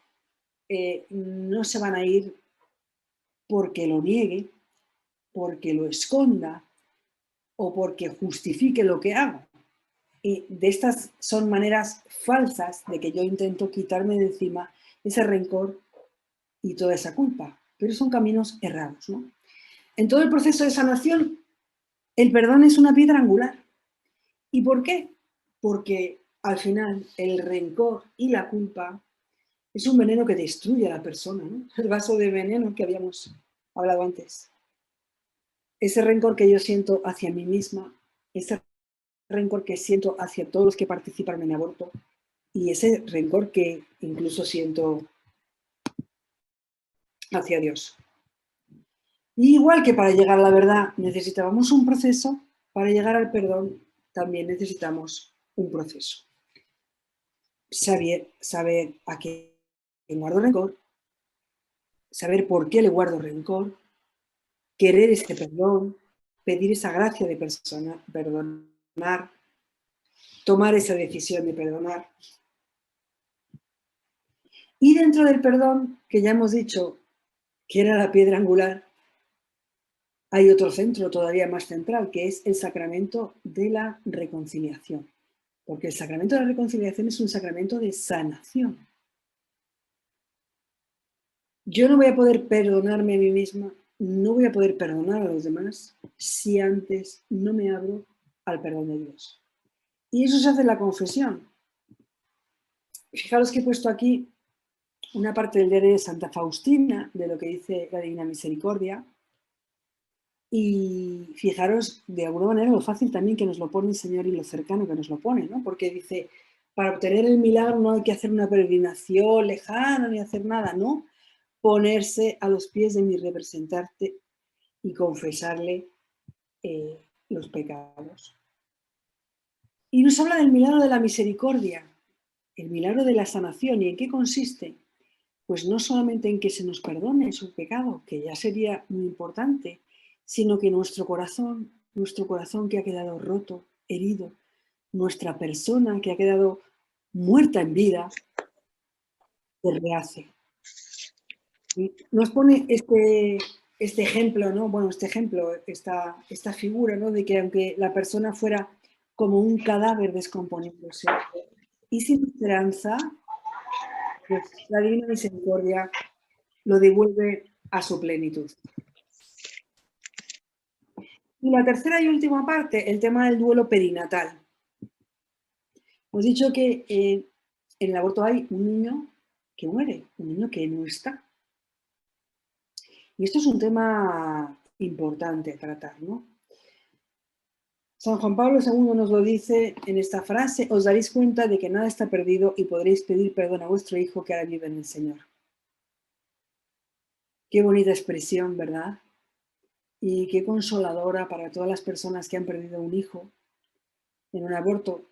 no se van a ir porque lo niegue, porque lo esconda o porque justifique lo que hago. Y de estas son maneras falsas de que yo intento quitarme de encima ese rencor y toda esa culpa. Pero son caminos errados, ¿no? En todo el proceso de sanación, el perdón es una piedra angular. ¿Y por qué? Porque al final el rencor y la culpa es un veneno que destruye a la persona, ¿no? El vaso de veneno que habíamos hablado antes. Ese rencor que yo siento hacia mí misma, ese rencor que siento hacia todos los que participan en aborto y ese rencor que incluso siento hacia Dios. Y igual que para llegar a la verdad necesitábamos un proceso, para llegar al perdón también necesitamos un proceso. Saber a quién guardo rencor, saber por qué le guardo rencor, querer este perdón, pedir esa gracia de perdonar, tomar esa decisión de perdonar. Y dentro del perdón, que ya hemos dicho que era la piedra angular, hay otro centro todavía más central, que es el sacramento de la reconciliación. Porque el sacramento de la reconciliación es un sacramento de sanación. Yo no voy a poder perdonarme a mí misma, no voy a poder perdonar a los demás si antes no me abro al perdón de Dios. Y eso se hace en la confesión. Fijaros que he puesto aquí una parte del diario de Santa Faustina, de lo que dice la Divina Misericordia, y fijaros de alguna manera lo fácil también que nos lo pone el Señor y lo cercano que nos lo pone, ¿no? Porque dice, para obtener el milagro no hay que hacer una peregrinación lejana ni hacer nada, ¿no? Ponerse a los pies de mi representante y confesarle los pecados. Y nos habla del milagro de la misericordia, el milagro de la sanación. ¿Y en qué consiste? Pues no solamente en que se nos perdone su pecado, que ya sería muy importante, sino que nuestro corazón que ha quedado roto, herido, nuestra persona que ha quedado muerta en vida, se rehace. Y nos pone este ejemplo, ¿no? Bueno, esta figura, ¿no? De que aunque la persona fuera como un cadáver descomponiéndose y sin esperanza, pues la Divina Misericordia lo devuelve a su plenitud. Y la tercera y última parte, el tema del duelo perinatal. Hemos dicho que en el aborto hay un niño que muere, un niño que no está. Y esto es un tema importante a tratar, ¿no? San Juan Pablo II nos lo dice en esta frase, os daréis cuenta de que nada está perdido y podréis pedir perdón a vuestro hijo que ahora vive en el Señor. Qué bonita expresión, ¿verdad? Y qué consoladora para todas las personas que han perdido un hijo en un aborto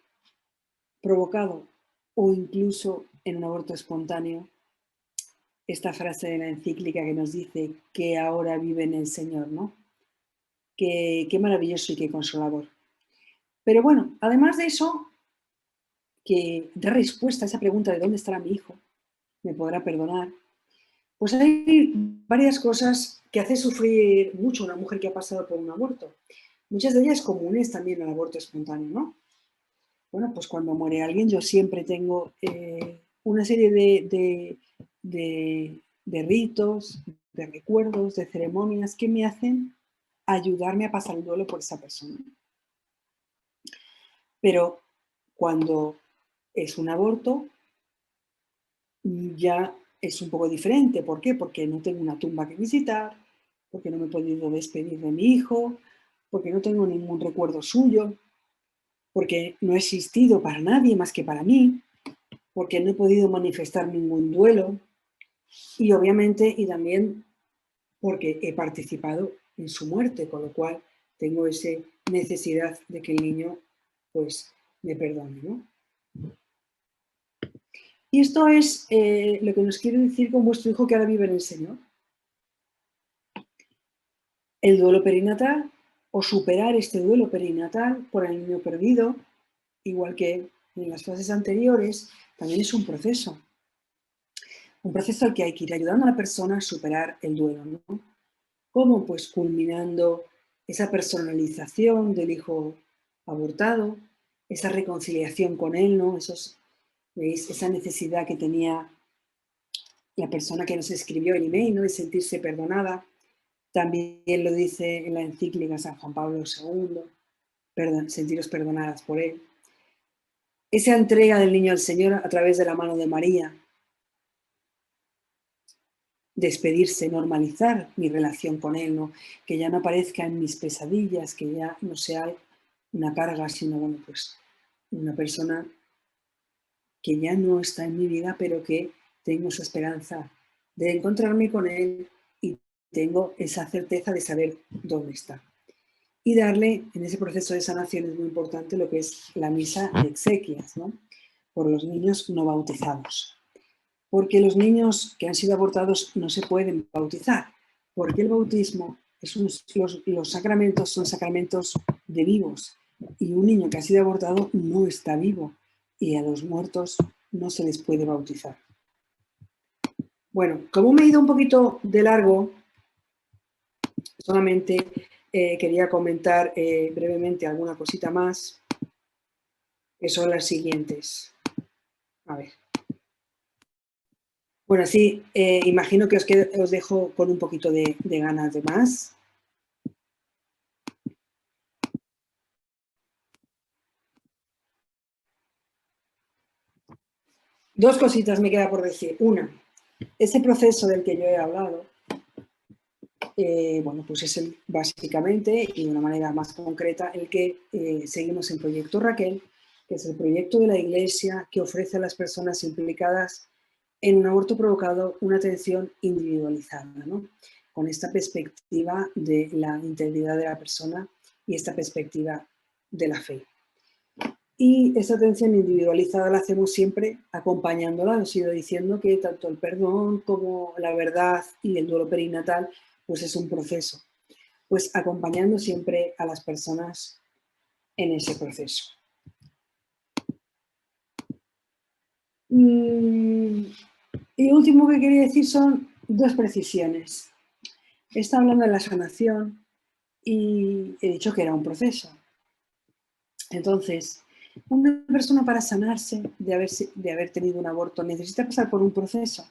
provocado o incluso en un aborto espontáneo. Esta frase de la encíclica que nos dice que ahora vive en el Señor, ¿no? qué maravilloso y qué consolador. Pero bueno, además de eso, que da respuesta a esa pregunta de dónde estará mi hijo, me podrá perdonar, pues hay varias cosas que hacen sufrir mucho a una mujer que ha pasado por un aborto. Muchas de ellas comunes también al aborto espontáneo, ¿no? Bueno, pues cuando muere alguien yo siempre tengo una serie de ritos, de recuerdos, de ceremonias que me hacen ayudarme a pasar el duelo por esa persona. Pero cuando es un aborto, ya es un poco diferente. ¿Por qué? Porque no tengo una tumba que visitar, porque no me he podido despedir de mi hijo, porque no tengo ningún recuerdo suyo, porque no he existido para nadie más que para mí, porque no he podido manifestar ningún duelo y obviamente y también porque he participado en su muerte, con lo cual tengo esa necesidad de que el niño pues me perdone, ¿no? Y esto es lo que nos quiere decir con vuestro hijo que ahora vive en el Señor. El duelo perinatal o superar este duelo perinatal por el niño perdido, igual que en las fases anteriores, también es un proceso. Un proceso al que hay que ir ayudando a la persona a superar el duelo, ¿no? ¿Cómo? Pues culminando esa personalización del hijo abortado, esa reconciliación con él, ¿no? ¿Veis? Esa necesidad que tenía la persona que nos escribió el email, ¿no? De sentirse perdonada. También lo dice en la encíclica San Juan Pablo II, sentiros perdonadas por él. Esa entrega del niño al Señor a través de la mano de María. Despedirse, normalizar mi relación con él, ¿no? Que ya no aparezca en mis pesadillas, que ya no sea una carga, sino, bueno, pues una persona que ya no está en mi vida, pero que tengo esa esperanza de encontrarme con él y tengo esa certeza de saber dónde está. Y darle, en ese proceso de sanación es muy importante lo que es la misa de exequias, ¿no? Por los niños no bautizados. Porque los niños que han sido abortados no se pueden bautizar, porque el bautismo, los sacramentos son sacramentos de vivos, y un niño que ha sido abortado no está vivo, y a los muertos no se les puede bautizar. Bueno, como me he ido un poquito de largo, solamente quería comentar brevemente alguna cosita más, que son las siguientes. A ver. Bueno, sí, imagino que os dejo con un poquito de ganas de más. Dos cositas me queda por decir. Una, ese proceso del que yo he hablado, bueno, pues es básicamente y de una manera más concreta el que seguimos en Proyecto Raquel, que es el proyecto de la Iglesia que ofrece a las personas implicadas en un aborto provocado una atención individualizada, ¿no? Con esta perspectiva de la integridad de la persona y esta perspectiva de la fe. Y esa atención individualizada la hacemos siempre acompañándola. Os he ido diciendo que tanto el perdón como la verdad y el duelo perinatal, pues es un proceso. Pues acompañando siempre a las personas en ese proceso. Y último que quería decir son dos precisiones. Está hablando de la sanación y he dicho que era un proceso. Entonces, una persona para sanarse de haber tenido un aborto necesita pasar por un proceso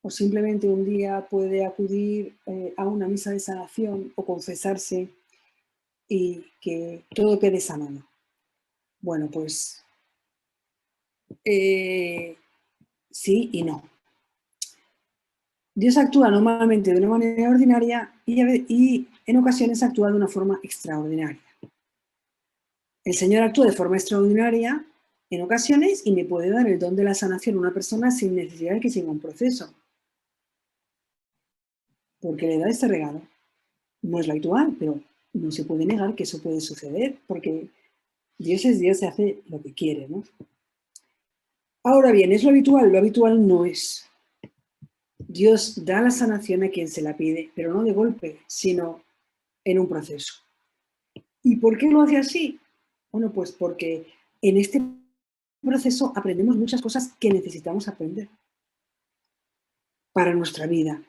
o simplemente un día puede acudir a una misa de sanación o confesarse y que todo quede sanado. Bueno, pues sí y no. Dios actúa normalmente de una manera ordinaria y en ocasiones actúa de una forma extraordinaria. El Señor actúa de forma extraordinaria en ocasiones y me puede dar el don de la sanación a una persona sin necesidad de que siga un proceso. Porque le da este regalo. No es lo habitual, pero no se puede negar que eso puede suceder porque Dios es Dios y hace lo que quiere, ¿no? Ahora bien, ¿es lo habitual? Lo habitual no es. Dios da la sanación a quien se la pide, pero no de golpe, sino en un proceso. ¿Y por qué lo hace así? Bueno, pues porque en este proceso aprendemos muchas cosas que necesitamos aprender para nuestra vida.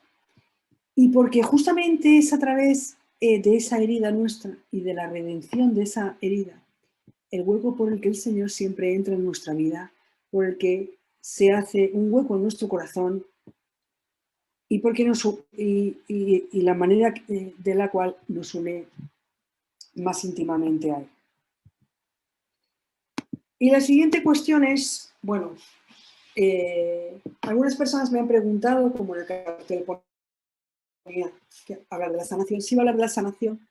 Y porque justamente es a través de esa herida nuestra y de la redención de esa herida, el hueco por el que el Señor siempre entra en nuestra vida, por el que se hace un hueco en nuestro corazón y, porque y la manera de la cual nos une más íntimamente a Él. Y la siguiente cuestión es, bueno, algunas personas me han preguntado, como en el cartel ponía, que hablar de la sanación, sí va a hablar de la sanación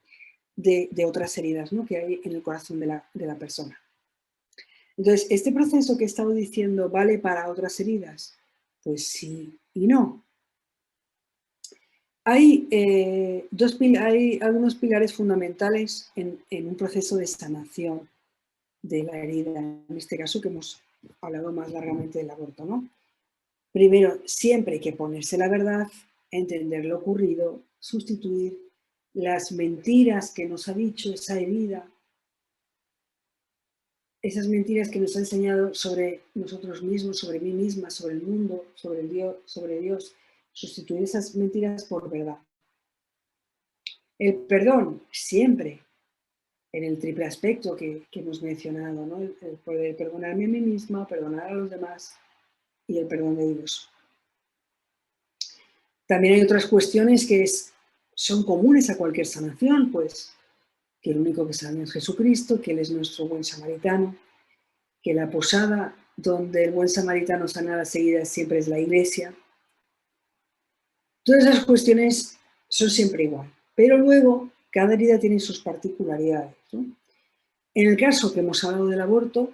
de otras heridas, ¿no?, que hay en el corazón de la persona. Entonces, ¿este proceso que he estado diciendo vale para otras heridas? Pues sí y no. Hay, hay algunos pilares fundamentales en un proceso de sanación de la herida, en este caso que hemos hablado más largamente del aborto, ¿no? Primero, siempre hay que ponerse la verdad, entender lo ocurrido, sustituir las mentiras que nos ha dicho esa herida, esas mentiras que nos ha enseñado sobre nosotros mismos, sobre mí misma, sobre el mundo, sobre Dios, sustituir esas mentiras por verdad. El perdón, siempre, en el triple aspecto que hemos mencionado, ¿no? El poder perdonarme a mí misma, perdonar a los demás y el perdón de Dios. También hay otras cuestiones que son comunes a cualquier sanación, pues que el único que sana es Jesucristo, que Él es nuestro buen samaritano, que la posada donde el buen samaritano sana a las heridas siempre es la iglesia. Todas esas cuestiones son siempre igual, pero luego cada herida tiene sus particularidades, ¿no? En el caso que hemos hablado del aborto,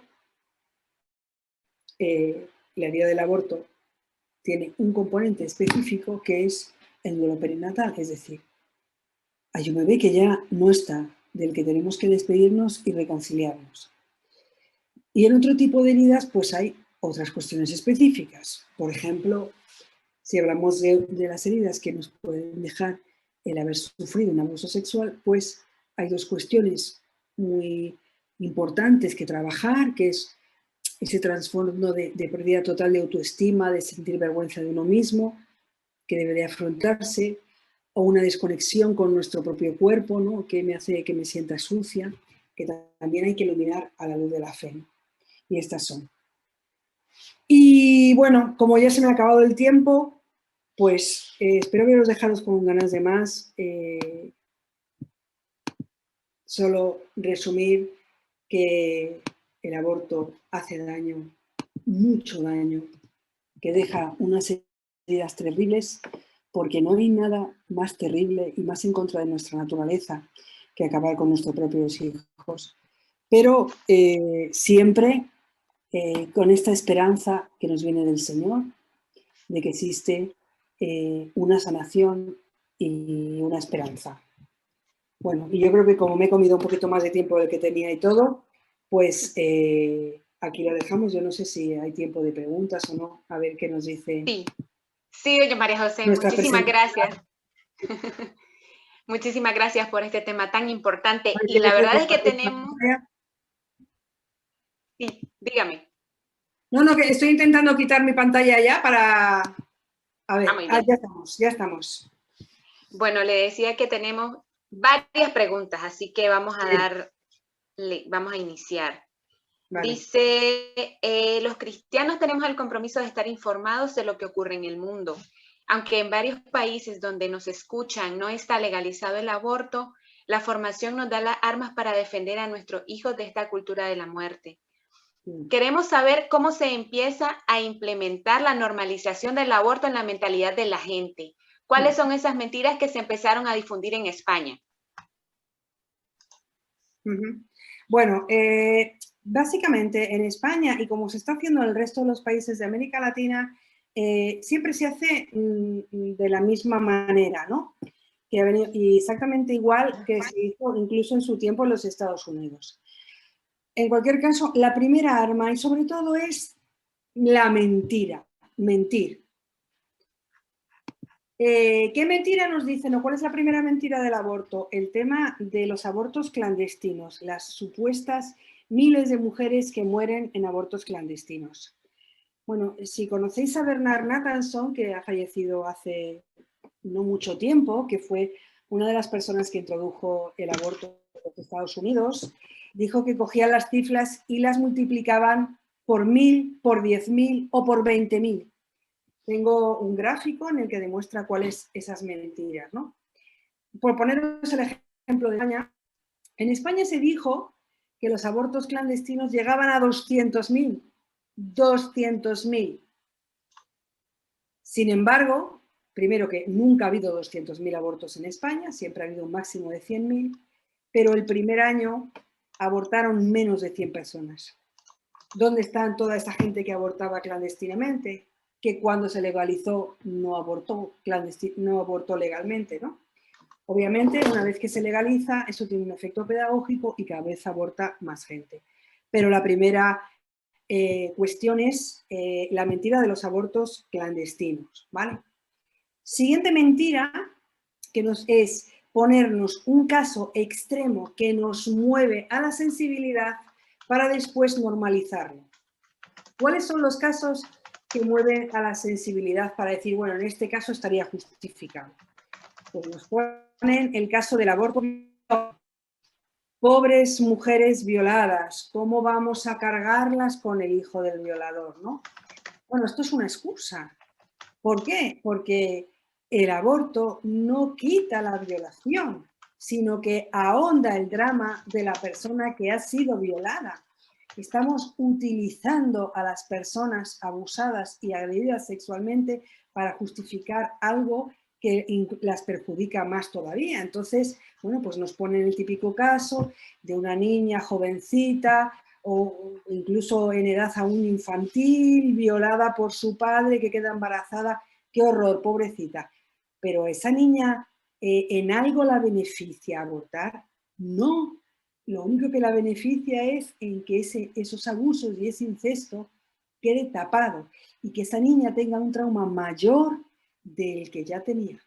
la herida del aborto tiene un componente específico que es el duelo perinatal, es decir, hay un bebé que ya no está, del que tenemos que despedirnos y reconciliarnos. Y en otro tipo de heridas, pues hay otras cuestiones específicas. Por ejemplo, si hablamos de las heridas que nos pueden dejar el haber sufrido un abuso sexual, pues hay dos cuestiones muy importantes que trabajar, que es ese trasfondo de pérdida total de autoestima, de sentir vergüenza de uno mismo, que debe de afrontarse, o una desconexión con nuestro propio cuerpo, ¿no?, que me hace que me sienta sucia, que también hay que iluminar a la luz de la fe, ¿no? Y estas son. Y bueno, como ya se me ha acabado el tiempo, pues espero haberos dejado con ganas de más. Solo resumir que el aborto hace daño, mucho daño, que deja unas heridas terribles, porque no hay nada más terrible y más en contra de nuestra naturaleza que acabar con nuestros propios hijos. Pero siempre con esta esperanza que nos viene del Señor, de que existe una sanación y una esperanza. Bueno, y yo creo que como me he comido un poquito más de tiempo del que tenía y todo, pues aquí lo dejamos. Yo no sé si hay tiempo de preguntas o no. A ver qué nos dice. Sí, sí, oye, María José, muchísimas gracias. Muchísimas gracias por este tema tan importante. Y la verdad es que tenemos... Sí, dígame. No, que estoy intentando quitar mi pantalla ya para... A ver, ya estamos. Bueno, le decía que tenemos varias preguntas, así que vamos a iniciar. Vale. Dice, los cristianos tenemos el compromiso de estar informados de lo que ocurre en el mundo. Aunque en varios países donde nos escuchan no está legalizado el aborto, la formación nos da las armas para defender a nuestros hijos de esta cultura de la muerte. Queremos saber cómo se empieza a implementar la normalización del aborto en la mentalidad de la gente. ¿Cuáles son esas mentiras que se empezaron a difundir en España? Bueno, básicamente en España, y como se está haciendo en el resto de los países de América Latina, siempre se hace de la misma manera, ¿no? Y exactamente igual que se hizo incluso en su tiempo en los Estados Unidos. En cualquier caso, la primera arma, y sobre todo, es la mentira, mentir. ¿Qué mentira nos dicen o cuál es la primera mentira del aborto? El tema de los abortos clandestinos, las supuestas miles de mujeres que mueren en abortos clandestinos. Bueno, si conocéis a Bernard Nathanson, que ha fallecido hace no mucho tiempo, que fue una de las personas que introdujo el aborto en los Estados Unidos, dijo que cogían las cifras y las multiplicaban por 1000, por 10.000 o por 20.000. Tengo un gráfico en el que demuestra cuáles esas mentiras, ¿no? Por poneros el ejemplo de España, en España se dijo que los abortos clandestinos llegaban a 200.000. 200.000. Sin embargo, primero que nunca ha habido 200.000 abortos en España, siempre ha habido un máximo de 100.000, pero el primer año abortaron menos de 100 personas. ¿Dónde están toda esa gente que abortaba clandestinamente? Que cuando se legalizó no abortó legalmente, ¿no? Obviamente, una vez que se legaliza, eso tiene un efecto pedagógico y cada vez aborta más gente. Pero la primera cuestión es la mentira de los abortos clandestinos, ¿vale? Siguiente mentira, que es ponernos un caso extremo que nos mueve a la sensibilidad para después normalizarlo. ¿Cuáles son los casos que mueven a la sensibilidad para decir, bueno, en este caso estaría justificado? Pues nos ponen el caso del aborto. Pobres mujeres violadas, ¿cómo vamos a cargarlas con el hijo del violador, ¿no? Bueno, esto es una excusa. ¿Por qué? Porque el aborto no quita la violación, sino que ahonda el drama de la persona que ha sido violada. Estamos utilizando a las personas abusadas y agredidas sexualmente para justificar algo que las perjudica más todavía. Entonces, bueno, pues nos ponen el típico caso de una niña jovencita o incluso en edad aún infantil, violada por su padre, que queda embarazada. ¡Qué horror, pobrecita! Pero esa niña, ¿en algo la beneficia abortar? No. Lo único que la beneficia es en que esos abusos y ese incesto quede tapado y que esa niña tenga un trauma mayor del que ya tenía.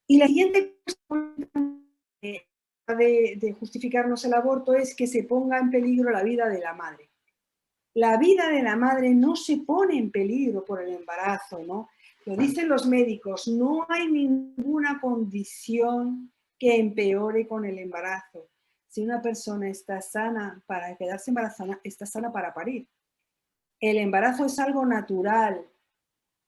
Y la siguiente cuestión de justificarnos el aborto es que se ponga en peligro la vida de la madre. La vida de la madre no se pone en peligro por el embarazo, ¿no? Lo dicen los médicos, no hay ninguna condición que empeore con el embarazo. Si una persona está sana para quedarse embarazada, está sana para parir. El embarazo es algo natural,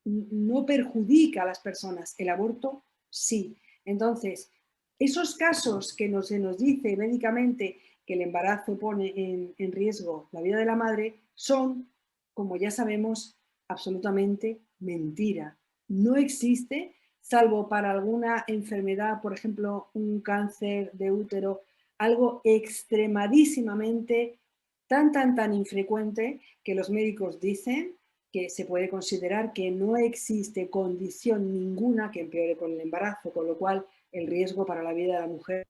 no perjudica a las personas, el aborto sí. Entonces, esos casos que se nos dice médicamente que el embarazo pone en riesgo la vida de la madre son, como ya sabemos, absolutamente mentira. No existe, salvo para alguna enfermedad, por ejemplo, un cáncer de útero, algo extremadísimamente tan infrecuente que los médicos dicen que se puede considerar que no existe condición ninguna que empeore con el embarazo, con lo cual el riesgo para la vida de la mujer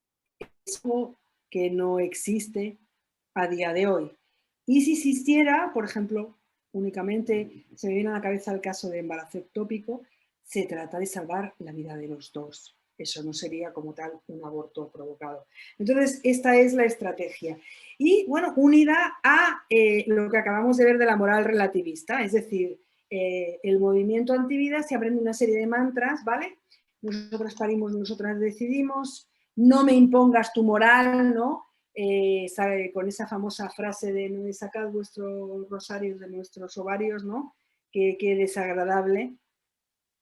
es algo que no existe a día de hoy. Y si existiera, por ejemplo, únicamente se me viene a la cabeza el caso de embarazo ectópico, se trata de salvar la vida de los dos. Eso no sería como tal un aborto provocado. Entonces, esta es la estrategia. Y, bueno, unida a lo que acabamos de ver de la moral relativista, es decir, el movimiento antivida se aprende una serie de mantras, ¿vale? Nosotras parimos, nosotras decidimos, no me impongas tu moral, ¿no? ¿Sabe? Con esa famosa frase de no sacad vuestros rosarios de nuestros ovarios, ¿no? Que desagradable.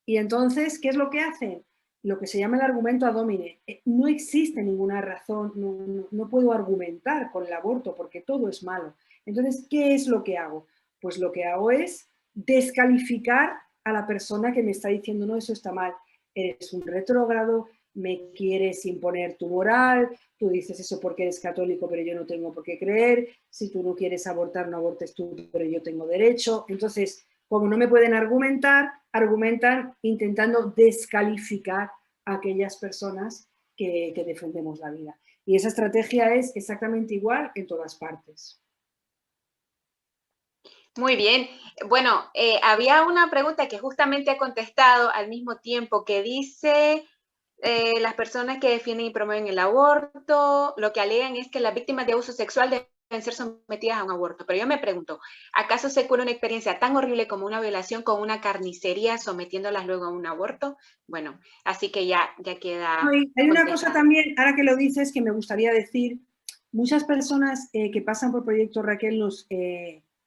Y entonces, ¿qué es lo que hacen? Lo que se llama el argumento ad hominem. No existe ninguna razón, no puedo argumentar con el aborto porque todo es malo. Entonces, ¿qué es lo que hago? Pues lo que hago es descalificar a la persona que me está diciendo, no, eso está mal, eres un retrógrado, me quieres imponer tu moral, tú dices eso porque eres católico, pero yo no tengo por qué creer, si tú no quieres abortar, no abortes tú, pero yo tengo derecho. Entonces, como no me pueden argumentar, argumentan intentando descalificar a aquellas personas que defendemos la vida. Y esa estrategia es exactamente igual en todas partes. Muy bien. Bueno, había una pregunta que justamente ha contestado al mismo tiempo que dice, las personas que defienden y promueven el aborto, lo que alegan es que las víctimas de abuso sexual deben ser sometidas a un aborto. Pero yo me pregunto, ¿acaso se cura una experiencia tan horrible como una violación con una carnicería sometiéndolas luego a un aborto? Bueno, así que ya queda Hay una cosa contestado. también, ahora que lo dices, que me gustaría decir. Muchas personas que pasan por Proyecto Raquel nos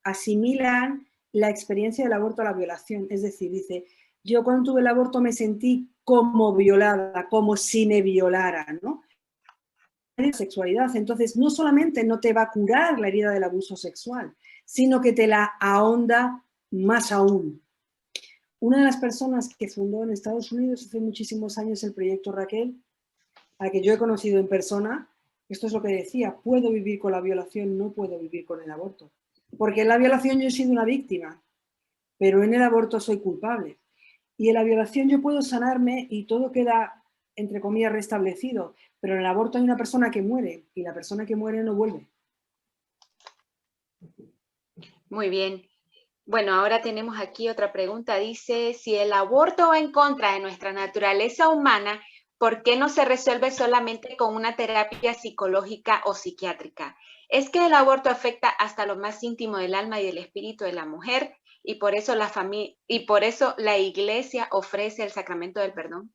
asimilan la experiencia del aborto a la violación. Es decir, dice, yo cuando tuve el aborto me sentí como violada, como si me violaran, ¿no? Sexualidad. Entonces, no solamente no te va a curar la herida del abuso sexual, sino que te la ahonda más aún. Una de las personas que fundó en Estados Unidos hace muchísimos años el Proyecto Raquel, a la que yo he conocido en persona, esto es lo que decía: puedo vivir con la violación, no puedo vivir con el aborto. Porque en la violación yo he sido una víctima, pero en el aborto soy culpable. Y en la violación yo puedo sanarme y todo queda, entre comillas, restablecido, pero en el aborto hay una persona que muere y la persona que muere no vuelve. Muy bien. Bueno, ahora tenemos aquí otra pregunta. Dice, si el aborto va en contra de nuestra naturaleza humana, ¿por qué no se resuelve solamente con una terapia psicológica o psiquiátrica? Es que el aborto afecta hasta lo más íntimo del alma y del espíritu de la mujer y por eso la iglesia ofrece el sacramento del perdón.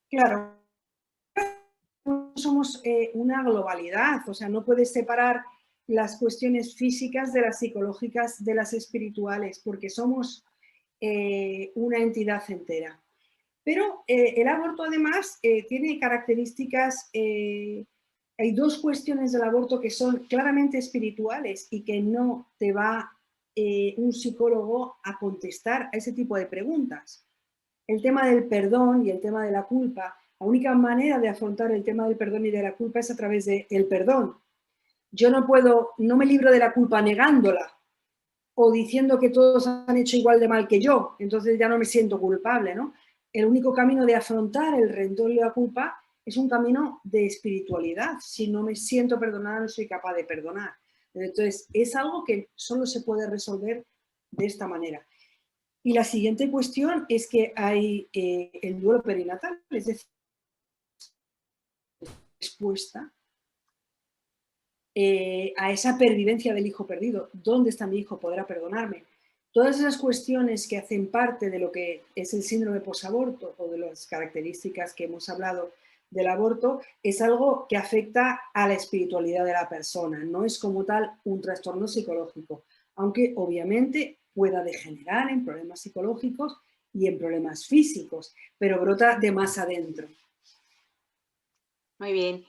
Claro, somos una globalidad, o sea, no puedes separar las cuestiones físicas de las psicológicas, de las espirituales, porque somos una entidad entera. Pero el aborto además tiene características, hay dos cuestiones del aborto que son claramente espirituales y que no te va un psicólogo a contestar a ese tipo de preguntas. El tema del perdón y el tema de la culpa, la única manera de afrontar el tema del perdón y de la culpa es a través del perdón. Yo no me libro de la culpa negándola o diciendo que todos han hecho igual de mal que yo, entonces ya no me siento culpable, ¿no? El único camino de afrontar el rencor y la culpa es un camino de espiritualidad. Si no me siento perdonada, no soy capaz de perdonar. Entonces, es algo que solo se puede resolver de esta manera. Y la siguiente cuestión es que hay el duelo perinatal, es decir, respuesta a esa pervivencia del hijo perdido. ¿Dónde está mi hijo? ¿Podrá perdonarme? Todas esas cuestiones que hacen parte de lo que es el síndrome posaborto o de las características que hemos hablado del aborto, es algo que afecta a la espiritualidad de la persona. No es como tal un trastorno psicológico, aunque obviamente pueda degenerar en problemas psicológicos y en problemas físicos, pero brota de más adentro. Muy bien.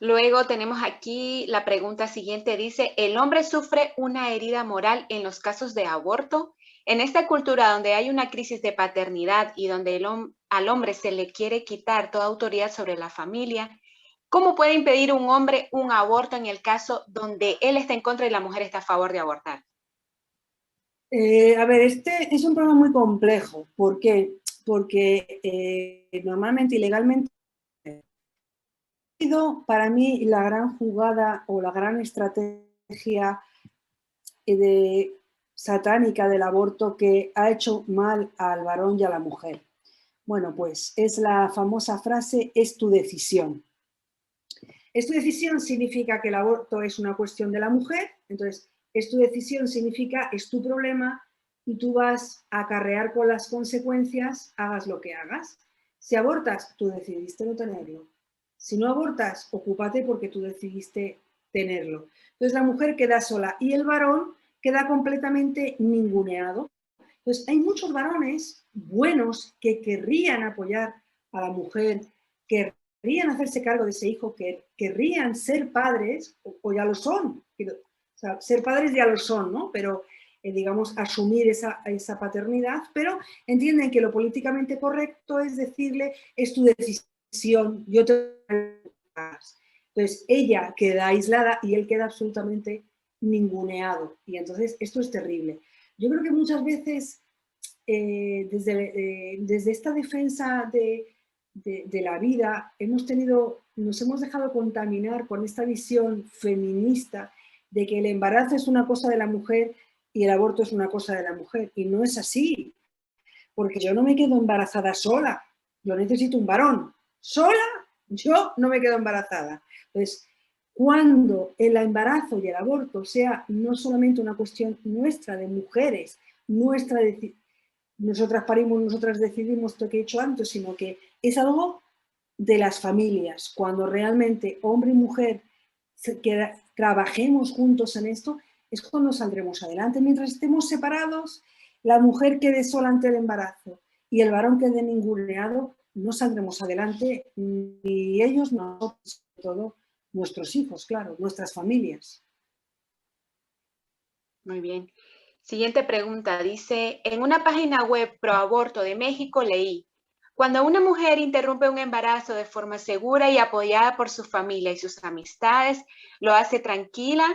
Luego tenemos aquí la pregunta siguiente, dice, ¿el hombre sufre una herida moral en los casos de aborto? En esta cultura donde hay una crisis de paternidad y donde al hombre se le quiere quitar toda autoridad sobre la familia, ¿cómo puede impedir un hombre un aborto en el caso donde él está en contra y la mujer está a favor de abortar? A ver, este es un problema muy complejo. ¿Por qué? Porque normalmente y legalmente ha sido para mí la gran jugada o la gran estrategia satánica del aborto que ha hecho mal al varón y a la mujer. Bueno, pues es la famosa frase, es tu decisión. Es tu decisión significa que el aborto es una cuestión de la mujer, entonces es tu decisión significa es tu problema y tú vas a acarrear con las consecuencias, hagas lo que hagas. Si abortas, tú decidiste no tenerlo. Si no abortas, ocúpate porque tú decidiste tenerlo. Entonces la mujer queda sola y el varón queda completamente ninguneado. Entonces hay muchos varones buenos que querrían apoyar a la mujer, que querrían hacerse cargo de ese hijo, que querrían ser padres, o ya lo son. O sea, ser padres ya lo son, ¿no? Pero, digamos, asumir esa paternidad, pero entienden que lo políticamente correcto es decirle, es tu decisión, yo te... Entonces, ella queda aislada y él queda absolutamente ninguneado. Y entonces, esto es terrible. Yo creo que muchas veces, desde esta defensa de la vida, nos hemos dejado contaminar con esta visión feminista de que el embarazo es una cosa de la mujer y el aborto es una cosa de la mujer. Y no es así, porque yo no me quedo embarazada sola, yo necesito un varón. Sola, yo no me quedo embarazada. Entonces, cuando el embarazo y el aborto sea no solamente una cuestión nuestra, de mujeres, nosotras parimos, nosotras decidimos lo que he dicho antes, sino que es algo de las familias. Cuando realmente hombre y mujer trabajemos juntos en esto, es cuando saldremos adelante. Mientras estemos separados, la mujer quede sola ante el embarazo y el varón quede ninguneado, no saldremos adelante, ni ellos, nosotros, sobre todo nuestros hijos, claro, nuestras familias. Muy bien. Siguiente pregunta, dice, en una página web pro aborto de México leí, cuando una mujer interrumpe un embarazo de forma segura y apoyada por su familia y sus amistades, lo hace tranquila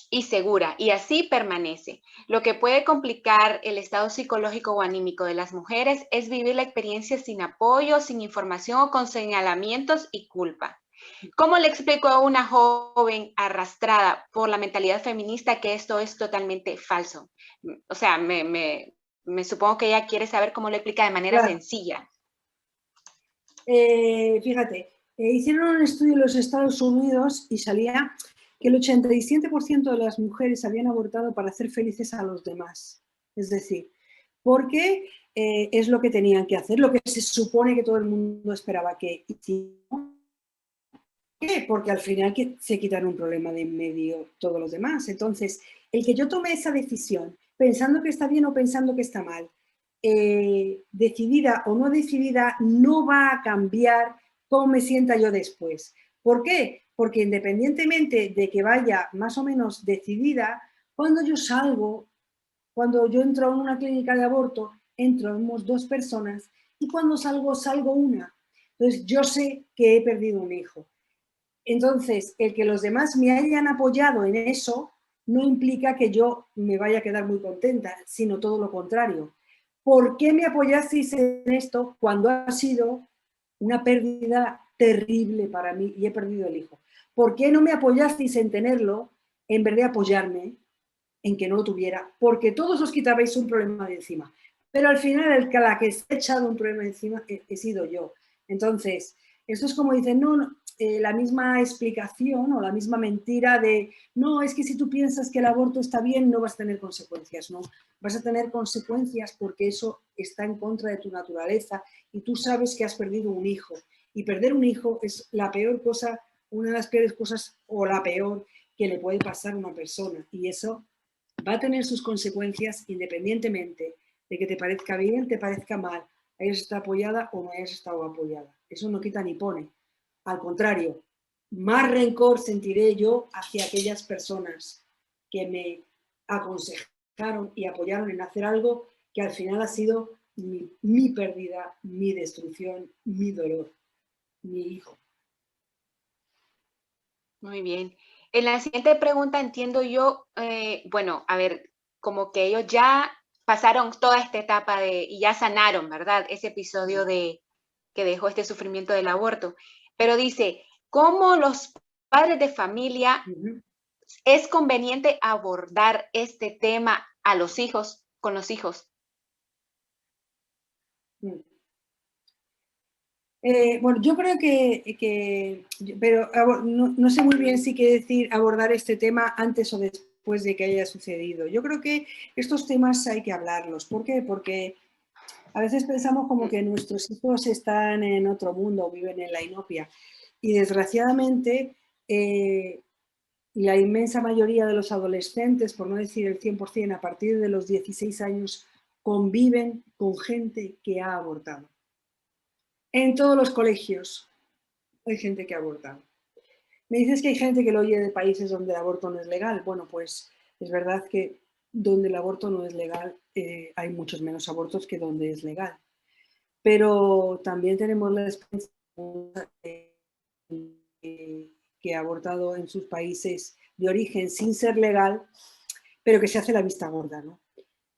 y segura, y así permanece. Lo que puede complicar el estado psicológico o anímico de las mujeres es vivir la experiencia sin apoyo, sin información o con señalamientos y culpa. ¿Cómo le explico a una joven arrastrada por la mentalidad feminista que esto es totalmente falso? O sea, me supongo que ella quiere saber cómo lo explica de manera sencilla. Fíjate, hicieron un estudio en los Estados Unidos y salía que el 87% de las mujeres habían abortado para hacer felices a los demás. Es decir, porque es lo que tenían que hacer, lo que se supone que todo el mundo esperaba que hicieran. ¿Por qué? Porque al final se quitan un problema de en medio todos los demás. Entonces, el que yo tome esa decisión pensando que está bien o pensando que está mal, decidida o no decidida, no va a cambiar cómo me sienta yo después. ¿Por qué? Porque independientemente de que vaya más o menos decidida, cuando yo salgo, cuando yo entro a una clínica de aborto, entramos 2 personas y cuando salgo, salgo una. Entonces, yo sé que he perdido un hijo. Entonces, el que los demás me hayan apoyado en eso no implica que yo me vaya a quedar muy contenta, sino todo lo contrario. ¿Por qué me apoyasteis en esto cuando ha sido una pérdida terrible para mí y he perdido el hijo? ¿Por qué no me apoyasteis en tenerlo en vez de apoyarme en que no lo tuviera? Porque todos os quitabais un problema de encima. Pero al final la que se ha echado un problema de encima he sido yo. Entonces, esto es como dicen, no, la misma explicación o la misma mentira de, no, es que si tú piensas que el aborto está bien, no vas a tener consecuencias, no. Vas a tener consecuencias porque eso está en contra de tu naturaleza y tú sabes que has perdido un hijo. Y perder un hijo es la peor cosa, una de las peores cosas o la peor que le puede pasar a una persona. Y eso va a tener sus consecuencias independientemente de que te parezca bien, te parezca mal, hayas estado apoyada o no hayas estado apoyada. Eso no quita ni pone. Al contrario, más rencor sentiré yo hacia aquellas personas que me aconsejaron y apoyaron en hacer algo que al final ha sido mi pérdida, mi destrucción, mi dolor, mi hijo. Muy bien. En la siguiente pregunta entiendo yo, bueno, a ver, como que ellos ya pasaron toda esta etapa y ya sanaron, ¿verdad? Ese episodio que dejó este sufrimiento del aborto. Pero dice, ¿cómo los padres de familia es conveniente abordar este tema a los hijos, con los hijos? Bueno, yo creo pero no sé muy bien si quiere decir abordar este tema antes o después de que haya sucedido. Yo creo que estos temas hay que hablarlos. ¿Por qué? Porque a veces pensamos como que nuestros hijos están en otro mundo, viven en la inopia. Y desgraciadamente, la inmensa mayoría de los adolescentes, por no decir el 100%, a partir de los 16 años, conviven con gente que ha abortado. En todos los colegios hay gente que ha abortado. Me dices que hay gente que lo oye de países donde el aborto no es legal. Bueno, pues es verdad que donde el aborto no es legal hay muchos menos abortos que donde es legal. Pero también tenemos la experiencia que ha abortado en sus países de origen sin ser legal, pero que se hace la vista gorda, ¿no?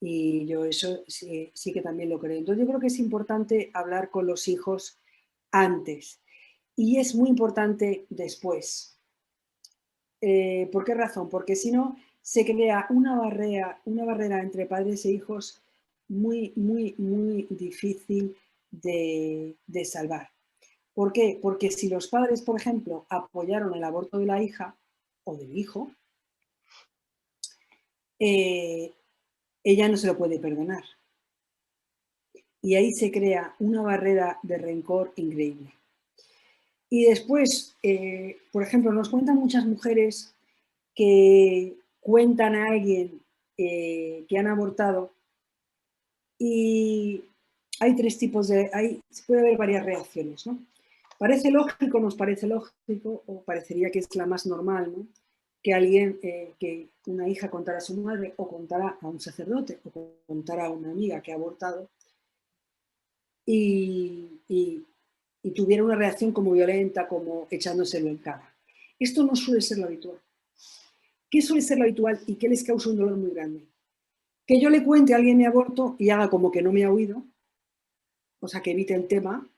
Y yo eso sí que también lo creo. Entonces yo creo que es importante hablar con los hijos antes y es muy importante después. ¿Por qué razón? Porque si no, se crea una barrera entre padres e hijos muy, muy, muy difícil de salvar. ¿Por qué? Porque si los padres, por ejemplo, apoyaron el aborto de la hija o del hijo, ella no se lo puede perdonar. Y ahí se crea una barrera de rencor increíble. Y después, por ejemplo, nos cuentan muchas mujeres que cuentan a alguien que han abortado y hay tres tipos se puede haber varias reacciones, ¿no? Parece lógico, nos parece lógico, o parecería que es la más normal, ¿no? Que alguien, que una hija contara a su madre o contara a un sacerdote o contara a una amiga que ha abortado y tuviera una reacción como violenta, como echándoselo en cara. Esto no suele ser lo habitual. ¿Qué suele ser lo habitual y qué les causa un dolor muy grande? Que yo le cuente a alguien mi aborto y haga como que no me ha oído, o sea, que evite el tema.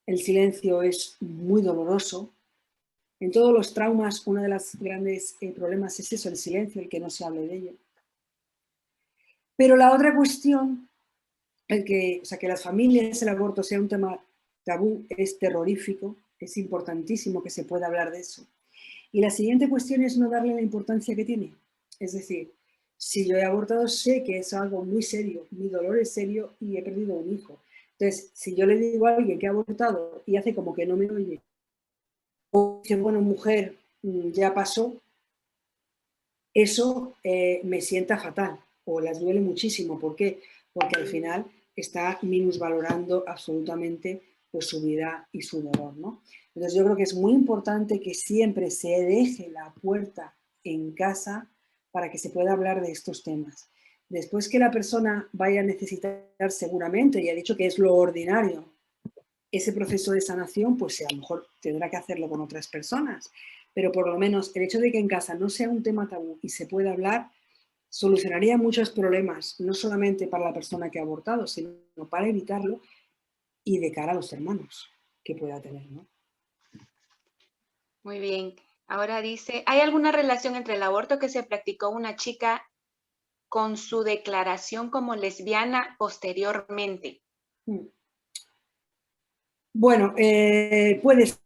El silencio es muy doloroso. En todos los traumas, uno de los grandes problemas es eso, el silencio, el que no se hable de ello. Pero la otra cuestión, que las familias, el aborto sea un tema tabú, es terrorífico, es importantísimo que se pueda hablar de eso. Y la siguiente cuestión es no darle la importancia que tiene. Es decir, si yo he abortado, sé que es algo muy serio, mi dolor es serio y he perdido un hijo. Entonces, si yo le digo a alguien que ha abortado y hace como que no me oye, o dice, bueno, mujer, ya pasó, eso me sienta fatal o las duele muchísimo. ¿Por qué? Porque al final está minusvalorando absolutamente pues, su vida y su dolor, ¿no? Entonces yo creo que es muy importante que siempre se deje la puerta en casa para que se pueda hablar de estos temas. Después que la persona vaya a necesitar seguramente, y ha dicho que es lo ordinario, ese proceso de sanación, pues a lo mejor tendrá que hacerlo con otras personas, pero por lo menos el hecho de que en casa no sea un tema tabú y se pueda hablar, solucionaría muchos problemas, no solamente para la persona que ha abortado, sino para evitarlo y de cara a los hermanos que pueda tener, ¿no? Muy bien. Ahora dice, ¿hay alguna relación entre el aborto que se practicó una chica con su declaración como lesbiana posteriormente? Bueno, puede ser.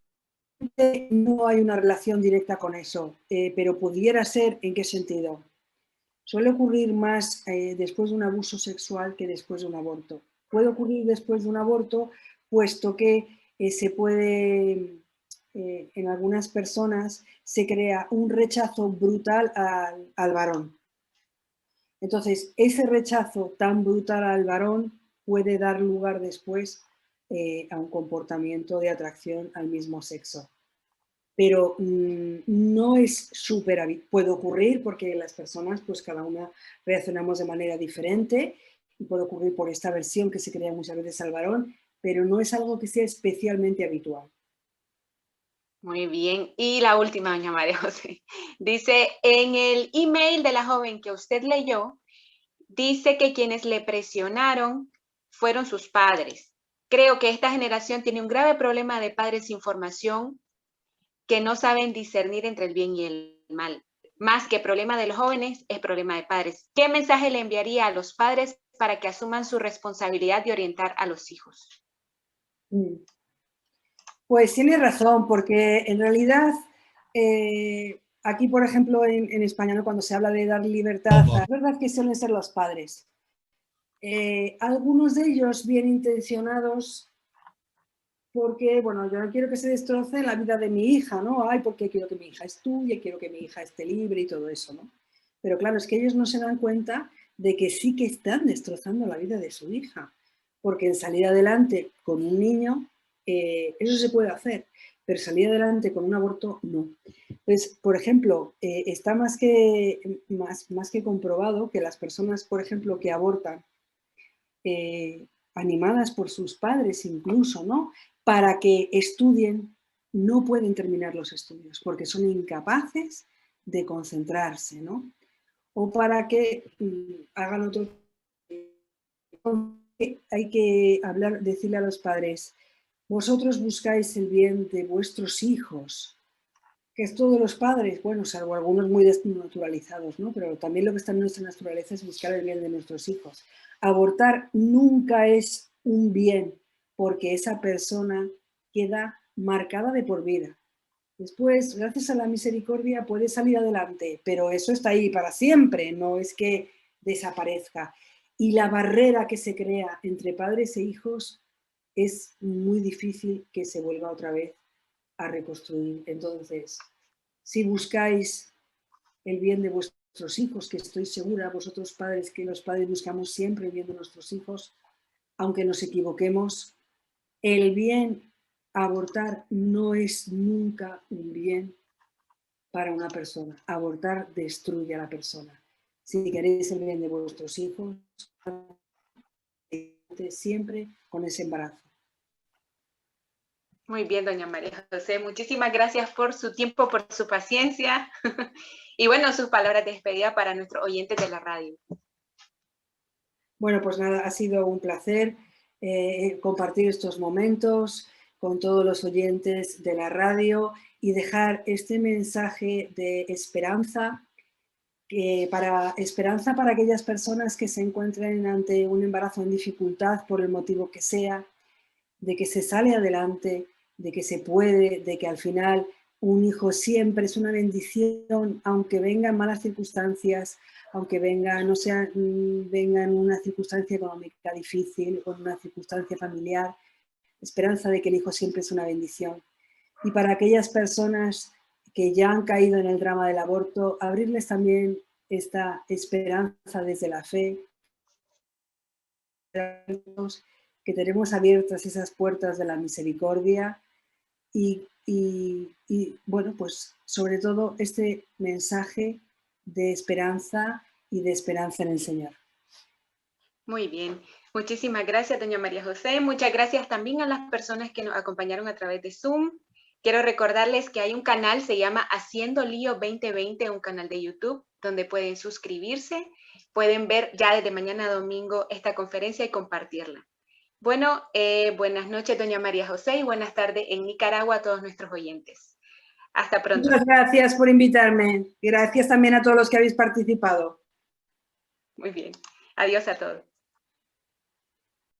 No hay una relación directa con eso, pero pudiera ser. ¿En qué sentido? Suele ocurrir más después de un abuso sexual que después de un aborto. Puede ocurrir después de un aborto, puesto que se puede, en algunas personas, se crea un rechazo brutal al varón. Entonces, ese rechazo tan brutal al varón puede dar lugar después a un comportamiento de atracción al mismo sexo. Pero no es súper habitual. Puede ocurrir porque las personas, pues cada una reaccionamos de manera diferente y puede ocurrir por esta versión que se crea muchas veces al varón, pero no es algo que sea especialmente habitual. Muy bien. Y la última, doña María José. Dice, en el email de la joven que usted leyó, dice que quienes le presionaron fueron sus padres. Creo que esta generación tiene un grave problema de padres sin formación que no saben discernir entre el bien y el mal. Más que problema de los jóvenes, es problema de padres. ¿Qué mensaje le enviaría a los padres para que asuman su responsabilidad de orientar a los hijos? Pues tiene razón, porque en realidad aquí, por ejemplo, en España, ¿no? Cuando se habla de dar libertad, es verdad que suelen ser los padres. Algunos de ellos bien intencionados, porque, bueno, yo no quiero que se destroce la vida de mi hija, ¿no? Ay, porque quiero que mi hija estudie, quiero que mi hija esté libre y todo eso, ¿no? Pero claro, es que ellos no se dan cuenta de que sí que están destrozando la vida de su hija, porque en salir adelante con un niño, eso se puede hacer, pero salir adelante con un aborto, no. Entonces, por ejemplo, está más que comprobado que las personas, por ejemplo, que abortan, animadas por sus padres incluso, ¿no? Para que estudien, no pueden terminar los estudios porque son incapaces de concentrarse, ¿no? O para que hagan otro. Hay que hablar, decirle a los padres, vosotros buscáis el bien de vuestros hijos, que es todos los padres, bueno, salvo algunos muy desnaturalizados, ¿no? Pero también lo que está en nuestra naturaleza es buscar el bien de nuestros hijos. Abortar nunca es un bien, porque esa persona queda marcada de por vida. Después, gracias a la misericordia, puede salir adelante, pero eso está ahí para siempre, no es que desaparezca. Y la barrera que se crea entre padres e hijos es muy difícil que se vuelva otra vez a reconstruir. Entonces, si buscáis el bien de vuestros hijos, que estoy segura, vosotros padres, que los padres buscamos siempre el bien de nuestros hijos, aunque nos equivoquemos, el bien a abortar no es nunca un bien para una persona. Abortar destruye a la persona. Si queréis el bien de vuestros hijos, siempre con ese embarazo. Muy bien, doña María José. Muchísimas gracias por su tiempo, por su paciencia y bueno, sus palabras de despedida para nuestros oyentes de la radio. Bueno, pues nada, ha sido un placer compartir estos momentos con todos los oyentes de la radio y dejar este mensaje de esperanza, esperanza para aquellas personas que se encuentren ante un embarazo en dificultad por el motivo que sea, de que se sale adelante, de que se puede, de que al final un hijo siempre es una bendición, aunque vengan malas circunstancias, aunque venga, no sea, venga en una circunstancia económica difícil o en una circunstancia familiar, esperanza de que el hijo siempre es una bendición. Y para aquellas personas que ya han caído en el drama del aborto, abrirles también esta esperanza desde la fe, que tenemos abiertas esas puertas de la misericordia y bueno, pues sobre todo este mensaje de esperanza y de esperanza en el Señor. Muy bien. Muchísimas gracias, doña María José. Muchas gracias también a las personas que nos acompañaron a través de Zoom. Quiero recordarles que hay un canal, se llama Haciendo Lío 2020, un canal de YouTube, donde pueden suscribirse, pueden ver ya desde mañana domingo esta conferencia y compartirla. Bueno, buenas noches, doña María José, y buenas tardes en Nicaragua a todos nuestros oyentes. Hasta pronto. Muchas gracias por invitarme. Gracias también a todos los que habéis participado. Muy bien. Adiós a todos.